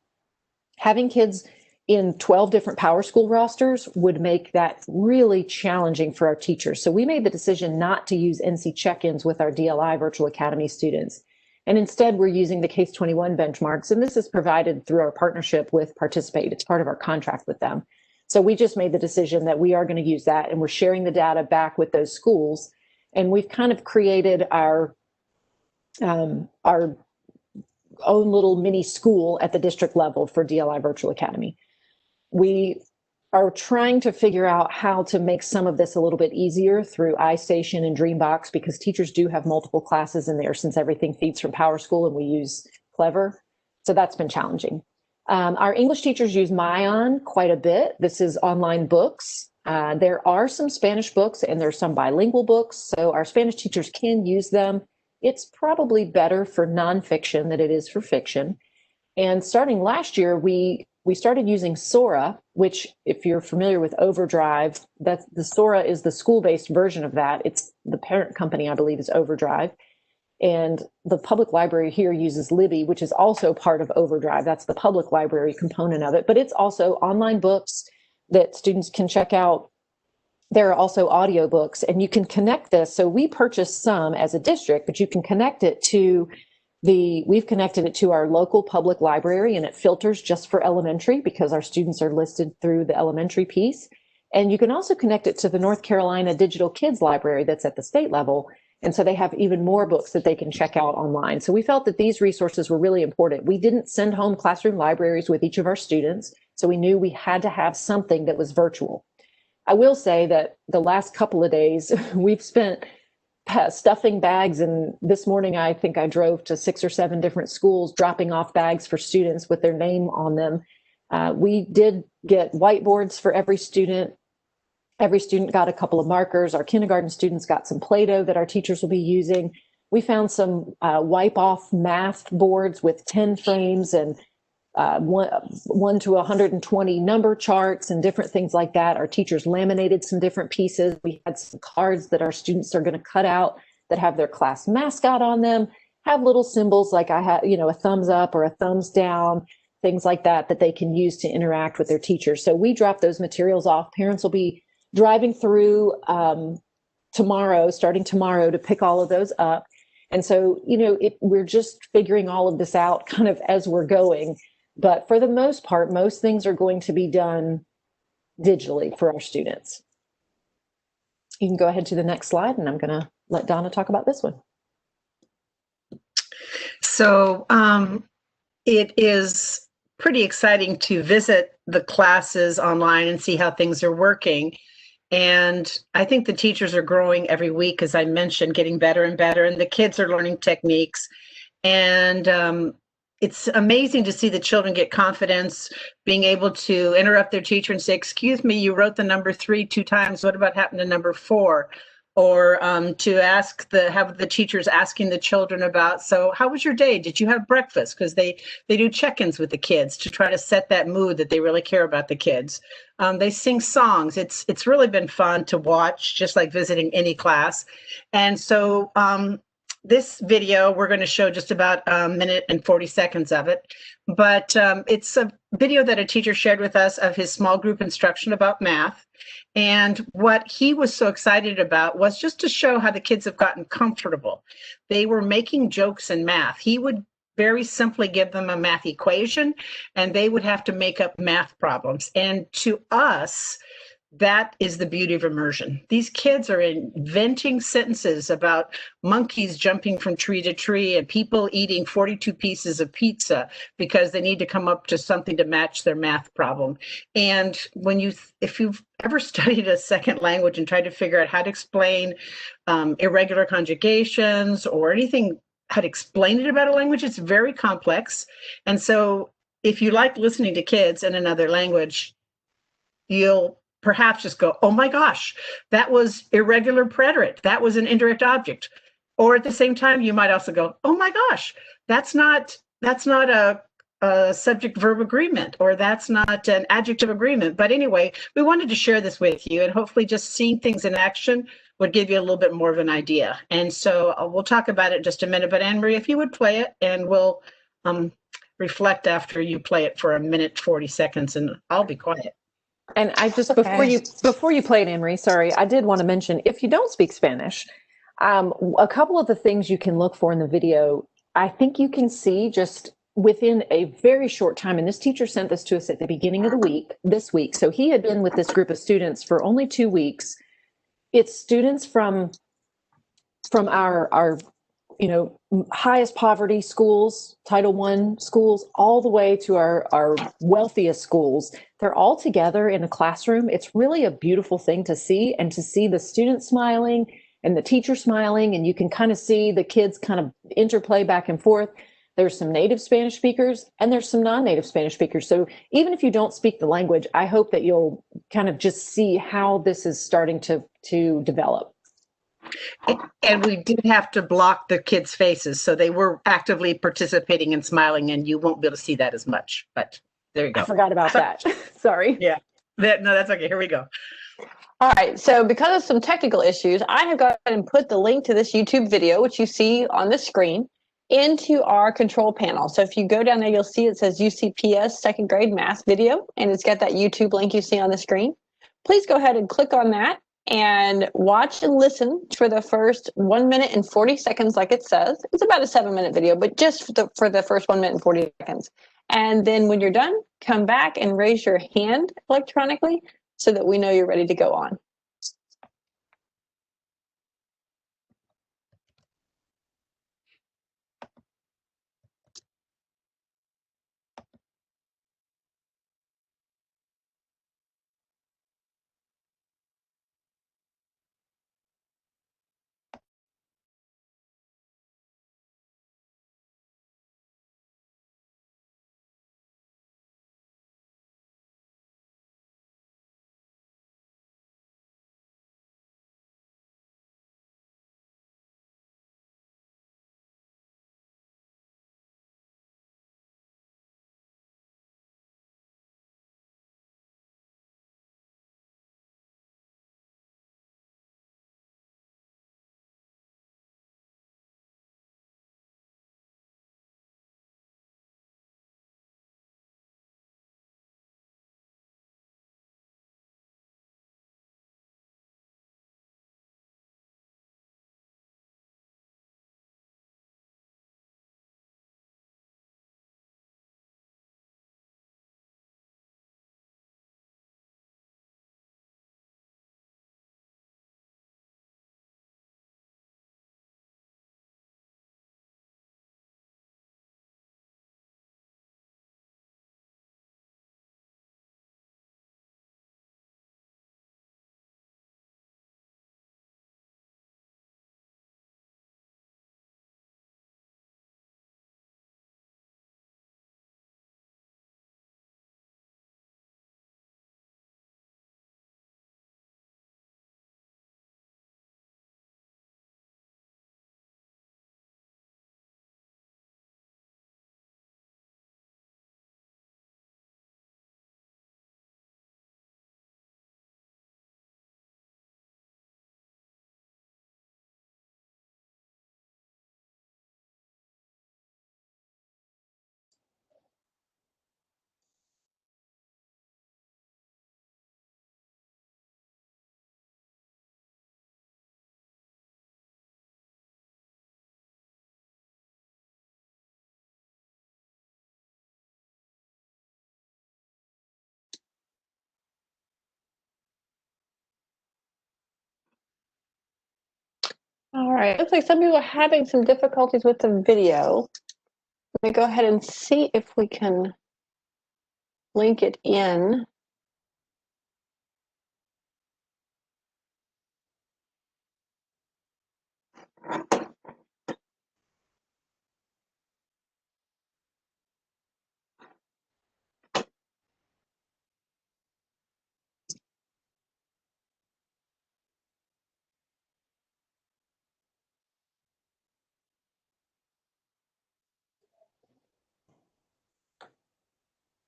having kids in 12 different Power School rosters would make that really challenging for our teachers. So we made the decision not to use NC check-ins with our DLI virtual academy students. And instead, we're using the Case 21 benchmarks, and this is provided through our partnership with Participate. It's part of our contract with them. So we just made the decision that we are going to use that, and we're sharing the data back with those schools. And we've kind of created our own little mini school at the district level for DLI Virtual Academy. We are trying to figure out how to make some of this a little bit easier through iStation and Dreambox, because teachers do have multiple classes in there since everything feeds from Power School and we use Clever. So that's been challenging. Our English teachers use Myon quite a bit. This is online books. There are some Spanish books and there's some bilingual books. So our Spanish teachers can use them. It's probably better for nonfiction than it is for fiction. And starting last year, we started using Sora, which, if you're familiar with Overdrive, the Sora is the school-based version of that. It's the parent company, I believe, is Overdrive. And the public library here uses Libby, which is also part of Overdrive. That's the public library component of it. But it's also online books that students can check out. There are also audiobooks, and you can connect this. So we purchased some as a district, but you can connect it to we've connected it to our local public library, and it filters just for elementary because our students are listed through the elementary piece. And you can also connect it to the North Carolina Digital Kids Library that's at the state level. And so they have even more books that they can check out online. So we felt that these resources were really important. We didn't send home classroom libraries with each of our students, so we knew we had to have something that was virtual. I will say that the last couple of days, we've spent stuffing bags, and this morning I think I drove to 6 or 7 different schools dropping off bags for students with their name on them. We did get whiteboards for every student. Every student got a couple of markers. Our kindergarten students got some Play-Doh that our teachers will be using. We found some wipe-off math boards with 10 frames and 1 to 120 number charts and different things like that. Our teachers laminated some different pieces. We had some cards that our students are going to cut out that have their class mascot on them, have little symbols like I have, a thumbs up or a thumbs down, things like that they can use to interact with their teachers. So we dropped those materials off. Parents will be driving through starting tomorrow to pick all of those up. And so, we're just figuring all of this out kind of as we're going. But for the most part, most things are going to be done digitally for our students. You can go ahead to the next slide, and I'm going to let Donna talk about this one. So it is pretty exciting to visit the classes online and see how things are working. And I think the teachers are growing every week, as I mentioned, getting better and better, and the kids are learning techniques. And it's amazing to see the children get confidence, being able to interrupt their teacher and say, "Excuse me, you wrote the number 3 2 times. What about happened to number 4?" Or to have the teachers asking the children about, "So how was your day? Did you have breakfast?" Because they do check-ins with the kids to try to set that mood that they really care about the kids. They sing songs. It's really been fun to watch, just like visiting any class. And so this video, we're going to show just about a minute and 40 seconds of it. But it's a video that a teacher shared with us of his small group instruction about math. And what he was so excited about was just to show how the kids have gotten comfortable. They were making jokes in math. He would very simply give them a math equation, and they would have to make up math problems. And to us, that is the beauty of immersion. These kids are inventing sentences about monkeys jumping from tree to tree and people eating 42 pieces of pizza because they need to come up to something to match their math problem. And if you've ever studied a second language and tried to figure out how to explain irregular conjugations or anything, how to explain it about a language, it's very complex. And so if you like listening to kids in another language, you'll perhaps just go, "Oh my gosh, that was irregular preterite. That was an indirect object." Or at the same time, you might also go, "Oh my gosh, that's not a subject verb agreement, or that's not an adjective agreement." But anyway, we wanted to share this with you, and hopefully just seeing things in action would give you a little bit more of an idea. And so we'll talk about it in just a minute, but Anne-Marie, if you would play it, and we'll reflect after you play it for a minute, 40 seconds, and I'll be quiet. And I just, before you play it, Anne-Marie, sorry, I did want to mention, if you don't speak Spanish, a couple of the things you can look for in the video, I think you can see just within a very short time, and this teacher sent this to us at the beginning of the week, this week. So he had been with this group of students for only 2 weeks. It's students from our highest poverty schools, Title I schools, all the way to our wealthiest schools. They're all together in a classroom. It's really a beautiful thing to see, and to see the students smiling and the teacher smiling, and you can kind of see the kids kind of interplay back and forth. There's some native Spanish speakers and there's some non-native Spanish speakers. So even if you don't speak the language, I hope that you'll kind of just see how this is starting to develop. And we did have to block the kids' faces, so they were actively participating and smiling, and you won't be able to see that as much. But there you go. I forgot about that. Sorry. Yeah. No, that's okay. Here we go. All right, so because of some technical issues, I have gone ahead and put the link to this YouTube video, which you see on the screen, into our control panel. So if you go down there, you'll see it says UCPS second grade math video, and it's got that YouTube link you see on the screen. Please go ahead and click on that and watch and listen for the first 1 minute and 40 seconds, like it says. It's about a 7-minute video, but just for the first 1 minute and 40 seconds. And then when you're done, come back and raise your hand electronically so that we know you're ready to go on. All right, looks like some people are having some difficulties with the video. Let me go ahead and see if we can link it in.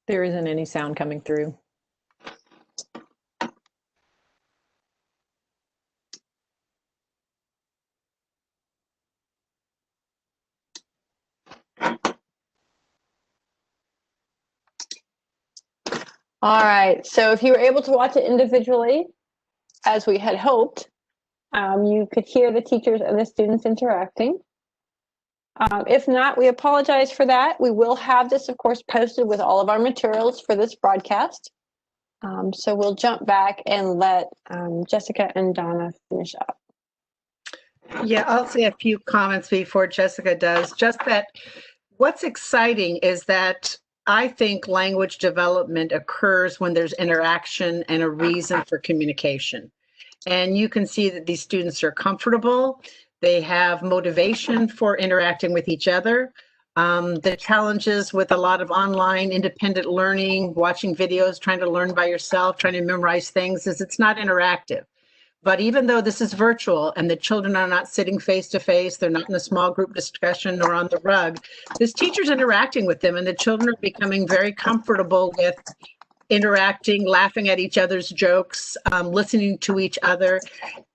There isn't any sound coming through. All right, so if you were able to watch it individually, as we had hoped, you could hear the teachers and the students interacting. If not, we apologize for that. We will have this, of course, posted with all of our materials for this broadcast. So we'll jump back and let Jessica and Donna finish up. Yeah, I'll say a few comments before Jessica does. Just that what's exciting is that I think language development occurs when there's interaction and a reason for communication. And you can see that these students are comfortable. They have motivation for interacting with each other. The challenges with a lot of online independent learning, watching videos, trying to learn by yourself, trying to memorize things, is it's not interactive. But even though this is virtual and the children are not sitting face to face, they're not in a small group discussion or on the rug, this teacher's interacting with them and the children are becoming very comfortable with interacting, laughing at each other's jokes, listening to each other.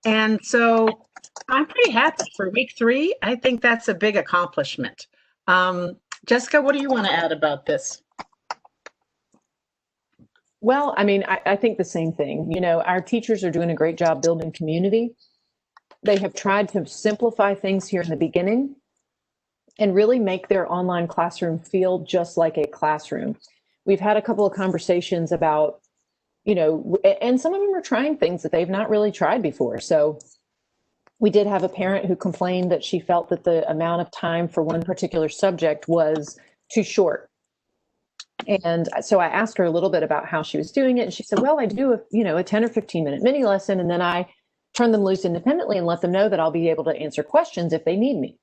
And so I'm pretty happy for week 3. I think that's a big accomplishment. Jessica, what do you want to add about this? Well, I mean, I think the same thing. You know, our teachers are doing a great job building community. They have tried to simplify things here in the beginning and really make their online classroom feel just like a classroom. We've had a couple of conversations about, you know, and some of them are trying things that they've not really tried before. So we did have a parent who complained that she felt that the amount of time for one particular subject was too short. And so I asked her a little bit about how she was doing it. And she said, well, I do a 10 or 15 minute mini lesson. And then I turn them loose independently and let them know that I'll be able to answer questions if they need me.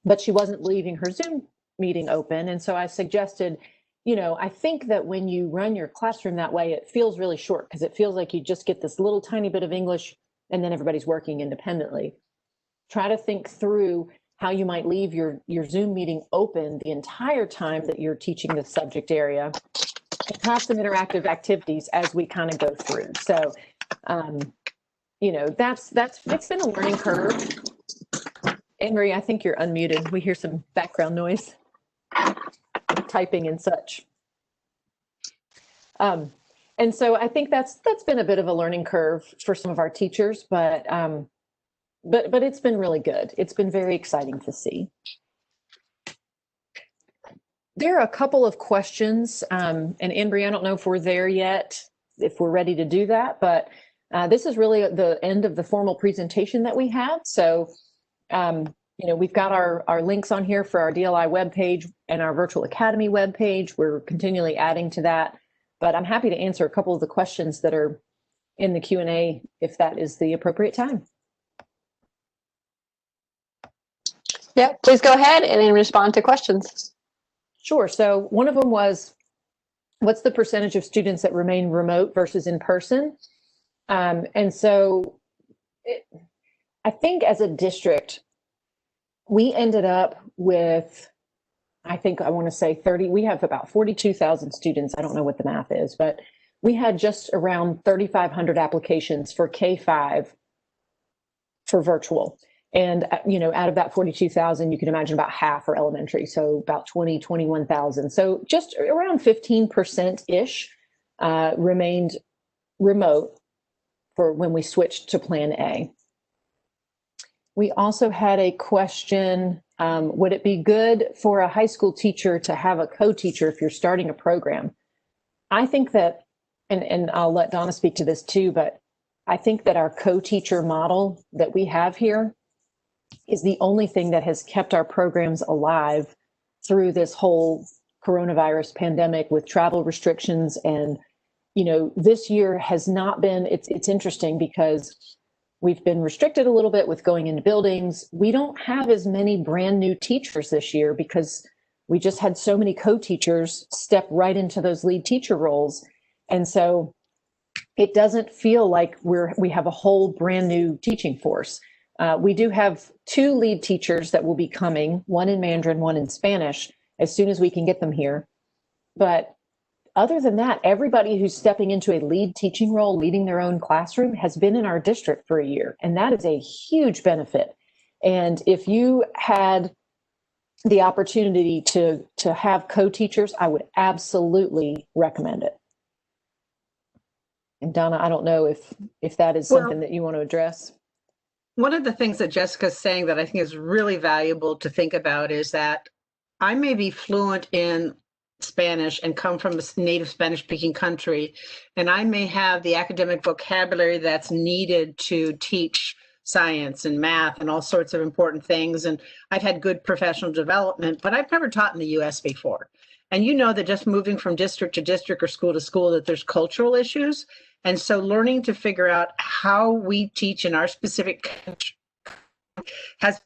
But she wasn't leaving her Zoom meeting open. And so I suggested, you know, I think that when you run your classroom that way, it feels really short because it feels like you just get this little tiny bit of English and then everybody's working independently. Try to think through how you might leave your Zoom meeting open the entire time that you're teaching the subject area and have some interactive activities as we kind of go through. So, you know, it's been a learning curve. Anne-Marie, I think you're unmuted. We hear some background noise, typing and such. And so I think that's been a bit of a learning curve for some of our teachers, but it's been really good. It's been very exciting to see. There are a couple of questions, and Andrea, I don't know if we're there yet, if we're ready to do that, but this is really the end of the formal presentation that we had. So, you know, we've got our links on here for our DLI webpage and our Virtual Academy webpage. We're continually adding to that, but I'm happy to answer a couple of the questions that are in the Q&A if that is the appropriate time. Yeah, please go ahead and then respond to questions. Sure. So one of them was, what's the percentage of students that remain remote versus in person? And so I think as a district, we ended up with, I think I want to say 30, we have about 42,000 students. I don't know what the math is, but we had just around 3,500 applications for K-5 for virtual. And, you know, out of that 42,000, you can imagine about half are elementary. So about 21,000. So just around 15%-ish remained remote for when we switched to Plan A. We also had a question, would it be good for a high school teacher to have a co-teacher if you're starting a program? I think that, and I'll let Donna speak to this too, but I think that our co-teacher model that we have here is the only thing that has kept our programs alive through this whole coronavirus pandemic with travel restrictions. And, you know, this year has not been, it's interesting because we've been restricted a little bit with going into buildings. We don't have as many brand new teachers this year because we just had so many co-teachers step right into those lead teacher roles. And so it doesn't feel like we have a whole brand new teaching force. We do have 2 lead teachers that will be coming, one in Mandarin, one in Spanish, as soon as we can get them here. But other than that, everybody who's stepping into a lead teaching role, leading their own classroom, has been in our district for a year. And that is a huge benefit. And if you had the opportunity to have co-teachers, I would absolutely recommend it. And Donna, I don't know if that is something that you want to address. One of the things that Jessica's saying that I think is really valuable to think about is that I may be fluent in Spanish and come from a native Spanish speaking country, and I may have the academic vocabulary that's needed to teach science and math and all sorts of important things. And I've had good professional development, but I've never taught in the US before. And you know that just moving from district to district or school to school, that there's cultural issues. And so learning to figure out how we teach in our specific country has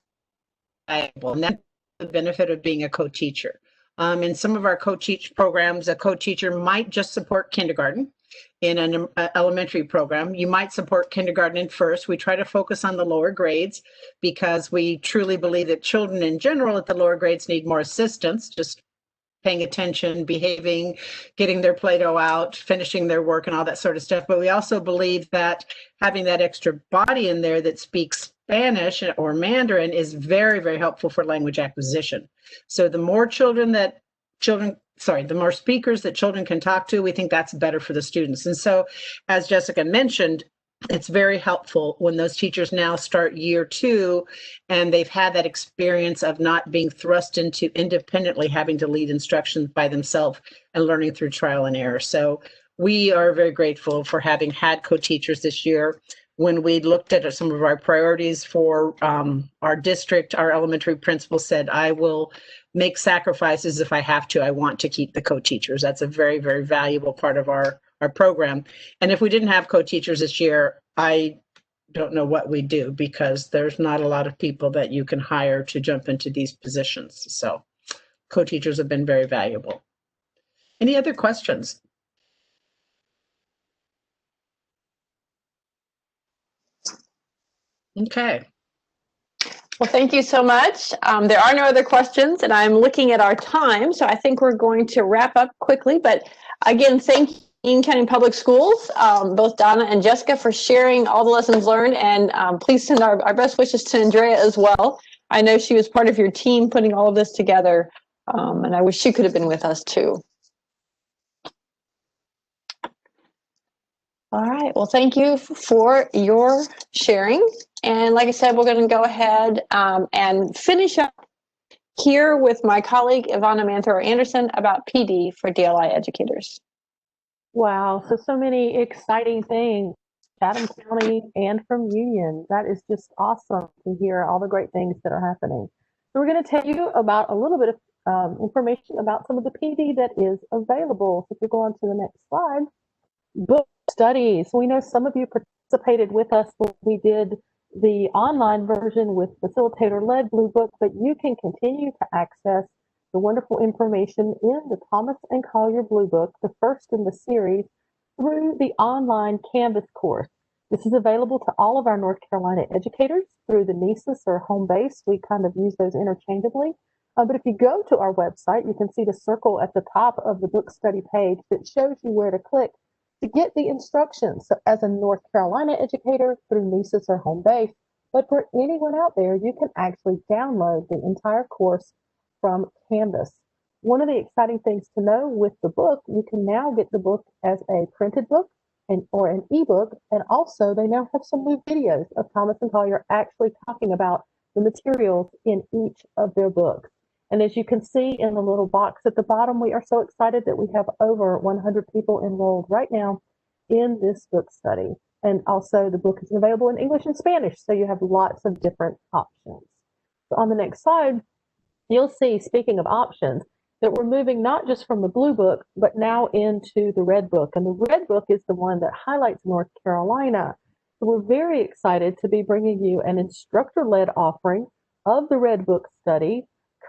been valuable. And that's the benefit of being a co-teacher. In some of our co-teach programs, a co-teacher might just support kindergarten. In an elementary program, you might support kindergarten in first. We try to focus on the lower grades because we truly believe that children in general at the lower grades need more assistance, just paying attention, behaving, getting their Play-Doh out, finishing their work and all that sort of stuff. But we also believe that having that extra body in there that speaks Spanish or Mandarin is very, very helpful for language acquisition. So the more the more speakers that children can talk to, we think that's better for the students. And so, as Jessica mentioned, it's very helpful when those teachers now start year 2 and they've had that experience of not being thrust into independently having to lead instruction by themselves and learning through trial and error. So we are very grateful for having had co-teachers this year. When we looked at some of our priorities for our district, our elementary principal said, I will make sacrifices if I have to. I want to keep the co-teachers. That's a very, very valuable part of our program. And if we didn't have co-teachers this year, I don't know what we'd do because there's not a lot of people that you can hire to jump into these positions. So co-teachers have been very valuable. Any other questions? Okay. Well, thank you so much. There are no other questions, and I'm looking at our time, so I think we're going to wrap up quickly. But again, thank you, Union County Public Schools, both Donna and Jessica, for sharing all the lessons learned, and please send our best wishes to Andrea as well. I know she was part of your team putting all of this together, and I wish she could have been with us too. All right, well, thank you for your sharing. And like I said, we're going to go ahead and finish up here with my colleague, Ivana Manthor-Anderson, about PD for DLI educators. Wow, so many exciting things, Chatham County and from Union. That is just awesome to hear all the great things that are happening. So we're going to tell you about a little bit of information about some of the PD that is available. So if you go on to the next slide, book studies. We know some of you participated with us when we did the online version with facilitator-led Blue Book, but you can continue to access the wonderful information in the Thomas and Collier Blue Book, the first in the series, through the online Canvas course. This is available to all of our North Carolina educators through the NESIS or home base. We kind of use those interchangeably. But if you go to our website, you can see the circle at the top of the book study page that shows you where to click to get the instructions. So as a North Carolina educator through NESIS or home base, but for anyone out there, you can actually download the entire course from Canvas. One of the exciting things to know with the book, you can now get the book as a printed book or an ebook, and also they now have some new videos of Thomas and Collier actually talking about the materials in each of their books. And as you can see in the little box at the bottom, we are so excited that we have over 100 people enrolled right now in this book study. And also the book is available in English and Spanish, so you have lots of different options. on the next slide, you'll see, speaking of options, that we're moving not just from the blue book, but now into the red book. And the red book is the one that highlights North Carolina. So we're very excited to be bringing you an instructor-led offering of the red book study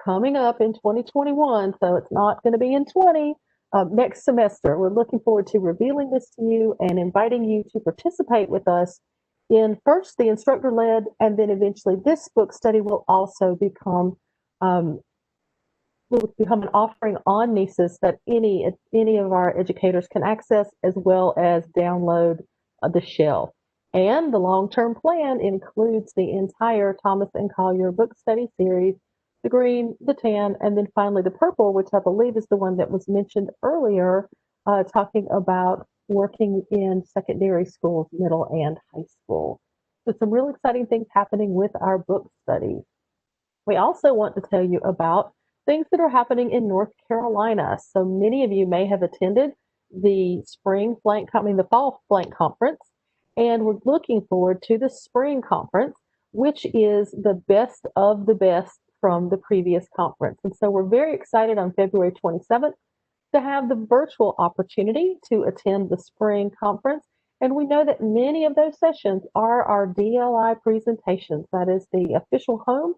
coming up in 2021. So it's not going to be in 20. Next semester. We're looking forward to revealing this to you and inviting you to participate with us in first the instructor-led, and then eventually this book study will also become an offering on NESIS that any of our educators can access, as well as download the shell. And the long-term plan includes the entire Thomas and Collier book study series, the green, the tan, and then finally the purple, which I believe is the one that was mentioned earlier, talking about working in secondary schools, middle and high school. So some real exciting things happening with our book studies. We also want to tell you about things that are happening in North Carolina. So many of you may have attended the the fall Flank Conference, and we're looking forward to the spring conference, which is the best of the best from the previous conference. And so we're very excited on February 27th to have the virtual opportunity to attend the spring conference. And we know that many of those sessions are our DLI presentations. That is the official home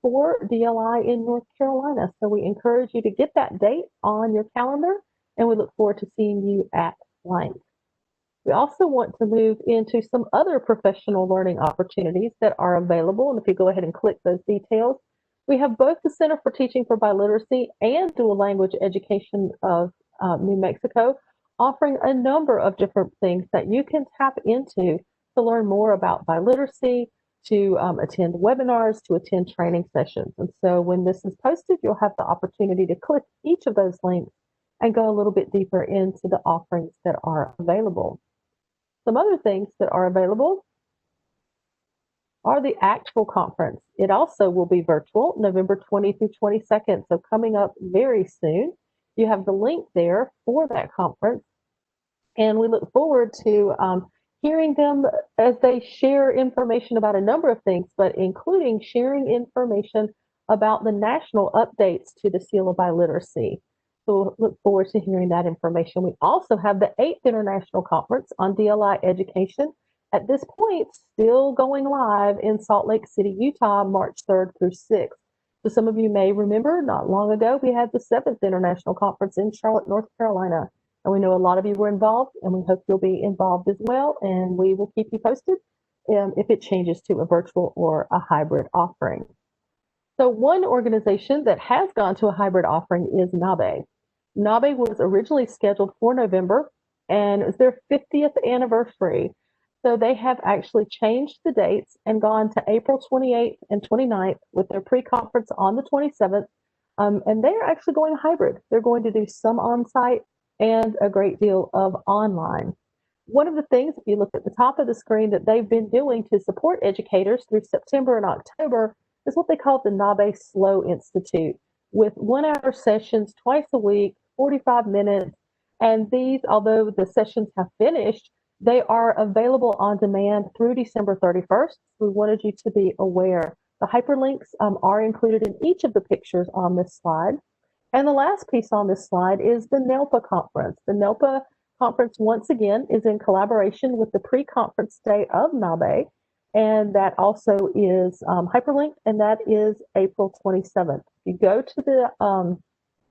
for DLI in North Carolina. So we encourage you to get that date on your calendar, and we look forward to seeing you at Flank. We also want to move into some other professional learning opportunities that are available. And if you go ahead and click those details, we have both the Center for Teaching for Biliteracy and Dual Language Education of New Mexico offering a number of different things that you can tap into to learn more about biliteracy, to attend webinars, to attend training sessions. And so when this is posted, you'll have the opportunity to click each of those links and go a little bit deeper into the offerings that are available. Some other things that are available are the actual conference. It also will be virtual, November 20 through 22nd, so coming up very soon. You have the link there for that conference, and we look forward to hearing them as they share information about a number of things, but including sharing information about the national updates to the Seal of Biliteracy. So we'll look forward to hearing that information. We also have the 8th International Conference on DLI Education, at this point still going live in Salt Lake City, Utah, March 3rd through 6th. So some of you may remember not long ago we had the 7th International Conference in Charlotte, North Carolina. And we know a lot of you were involved, and we hope you'll be involved as well. And we will keep you posted if it changes to a virtual or a hybrid offering. So one organization that has gone to a hybrid offering is NABE. NABE was originally scheduled for November, and it was their 50th anniversary. So they have actually changed the dates and gone to April 28th and 29th with their pre-conference on the 27th. And they're actually going hybrid. They're going to do some on-site and a great deal of online. One of the things, if you look at the top of the screen, that they've been doing to support educators through September and October is what they call the NABE Slow Institute, with 1-hour sessions twice a week, 45 minutes. And these, although the sessions have finished, they are available on demand through December 31st. We wanted you to be aware. The hyperlinks are included in each of the pictures on this slide. And the last piece on this slide is the NELPA conference. The NELPA conference, once again, is in collaboration with the pre-conference day of NABE, and that also is hyperlinked, and that is April 27th. If you go to the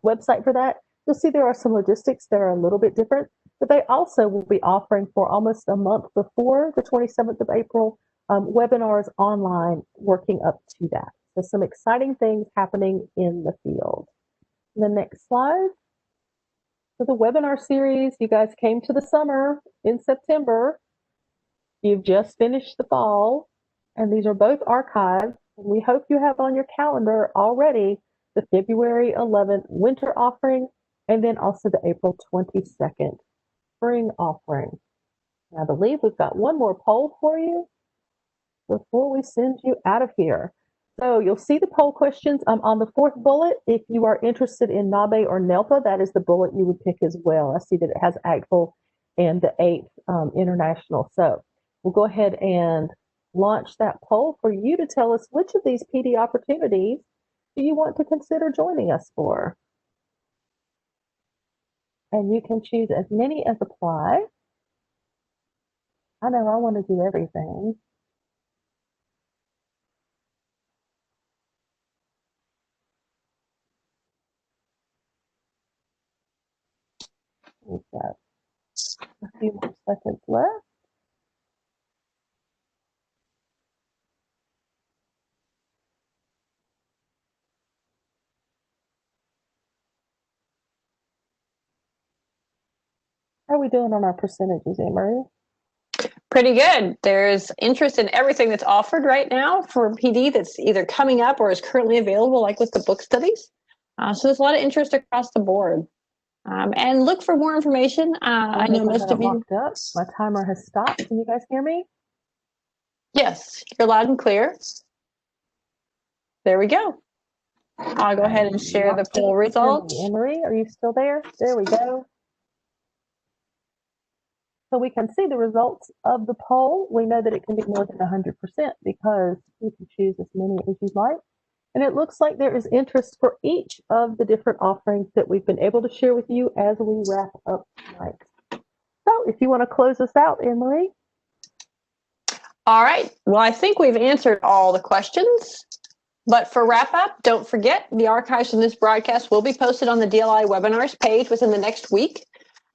website for that, you'll see there are some logistics that are a little bit different, but they also will be offering for almost a month before the 27th of April, webinars online working up to that. So some exciting things happening in the field. The next slide. So the webinar series, you guys came to the summer in September. You've just finished the fall, and these are both archived. We hope you have on your calendar already the February 11th winter offering, and then also the April 22nd spring offering. And I believe we've got one more poll for you before we send you out of here. So you'll see the poll questions on the 4th bullet. If you are interested in NABE or NELPA, that is the bullet you would pick as well. I see that it has ACTFL and the 8th International. So we'll go ahead and launch that poll for you to tell us which of these PD opportunities do you want to consider joining us for. And you can choose as many as apply. I know I want to do everything. We've got a few more seconds left. How are we doing on our percentages, Anne-Marie? Pretty good. There's interest in everything that's offered right now for PD that's either coming up or is currently available, like with the book studies. So there's a lot of interest across the board. And look for more information. I know most of you. Up. My timer has stopped. Can you guys hear me? Yes, you're loud and clear. There we go. I'll go ahead and share the poll results. Anne-Marie, are you still there? There we go. So we can see the results of the poll. We know that it can be more than 100% because you can choose as many as you'd like. And it looks like there is interest for each of the different offerings that we've been able to share with you as we wrap up tonight. So if you want to close us out, Anne-Marie. All right. Well, I think we've answered all the questions. But for wrap up, don't forget the archives from this broadcast will be posted on the DLI webinars page within the next week.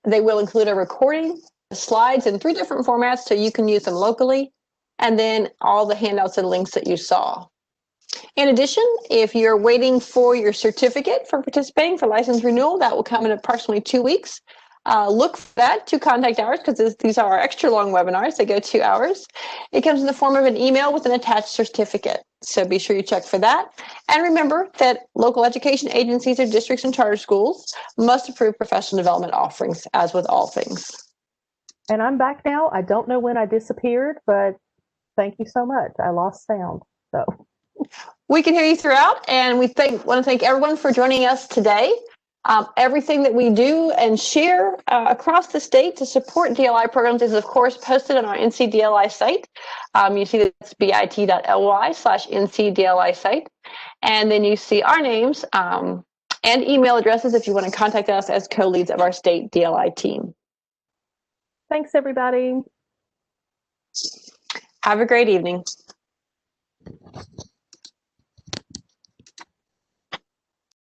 They will include a recording, slides in 3 different formats so you can use them locally, and then all the handouts and links that you saw. In addition, if you're waiting for your certificate for participating for license renewal, that will come in approximately 2 weeks. Look for that 2 contact hours because these are our extra long webinars. They go 2 hours. It comes in the form of an email with an attached certificate. So be sure you check for that. And remember that local education agencies or districts and charter schools must approve professional development offerings, as with all things. And I'm back now. I don't know when I disappeared, but thank you so much. I lost sound. So we can hear you throughout, and we want to thank everyone for joining us today. Everything that we do and share across the state to support DLI programs is, of course, posted on our NCDLI site. You see that's bit.ly/NCDLI site. And then you see our names and email addresses if you want to contact us as co-leads of our state DLI team. Thanks, everybody. Have a great evening.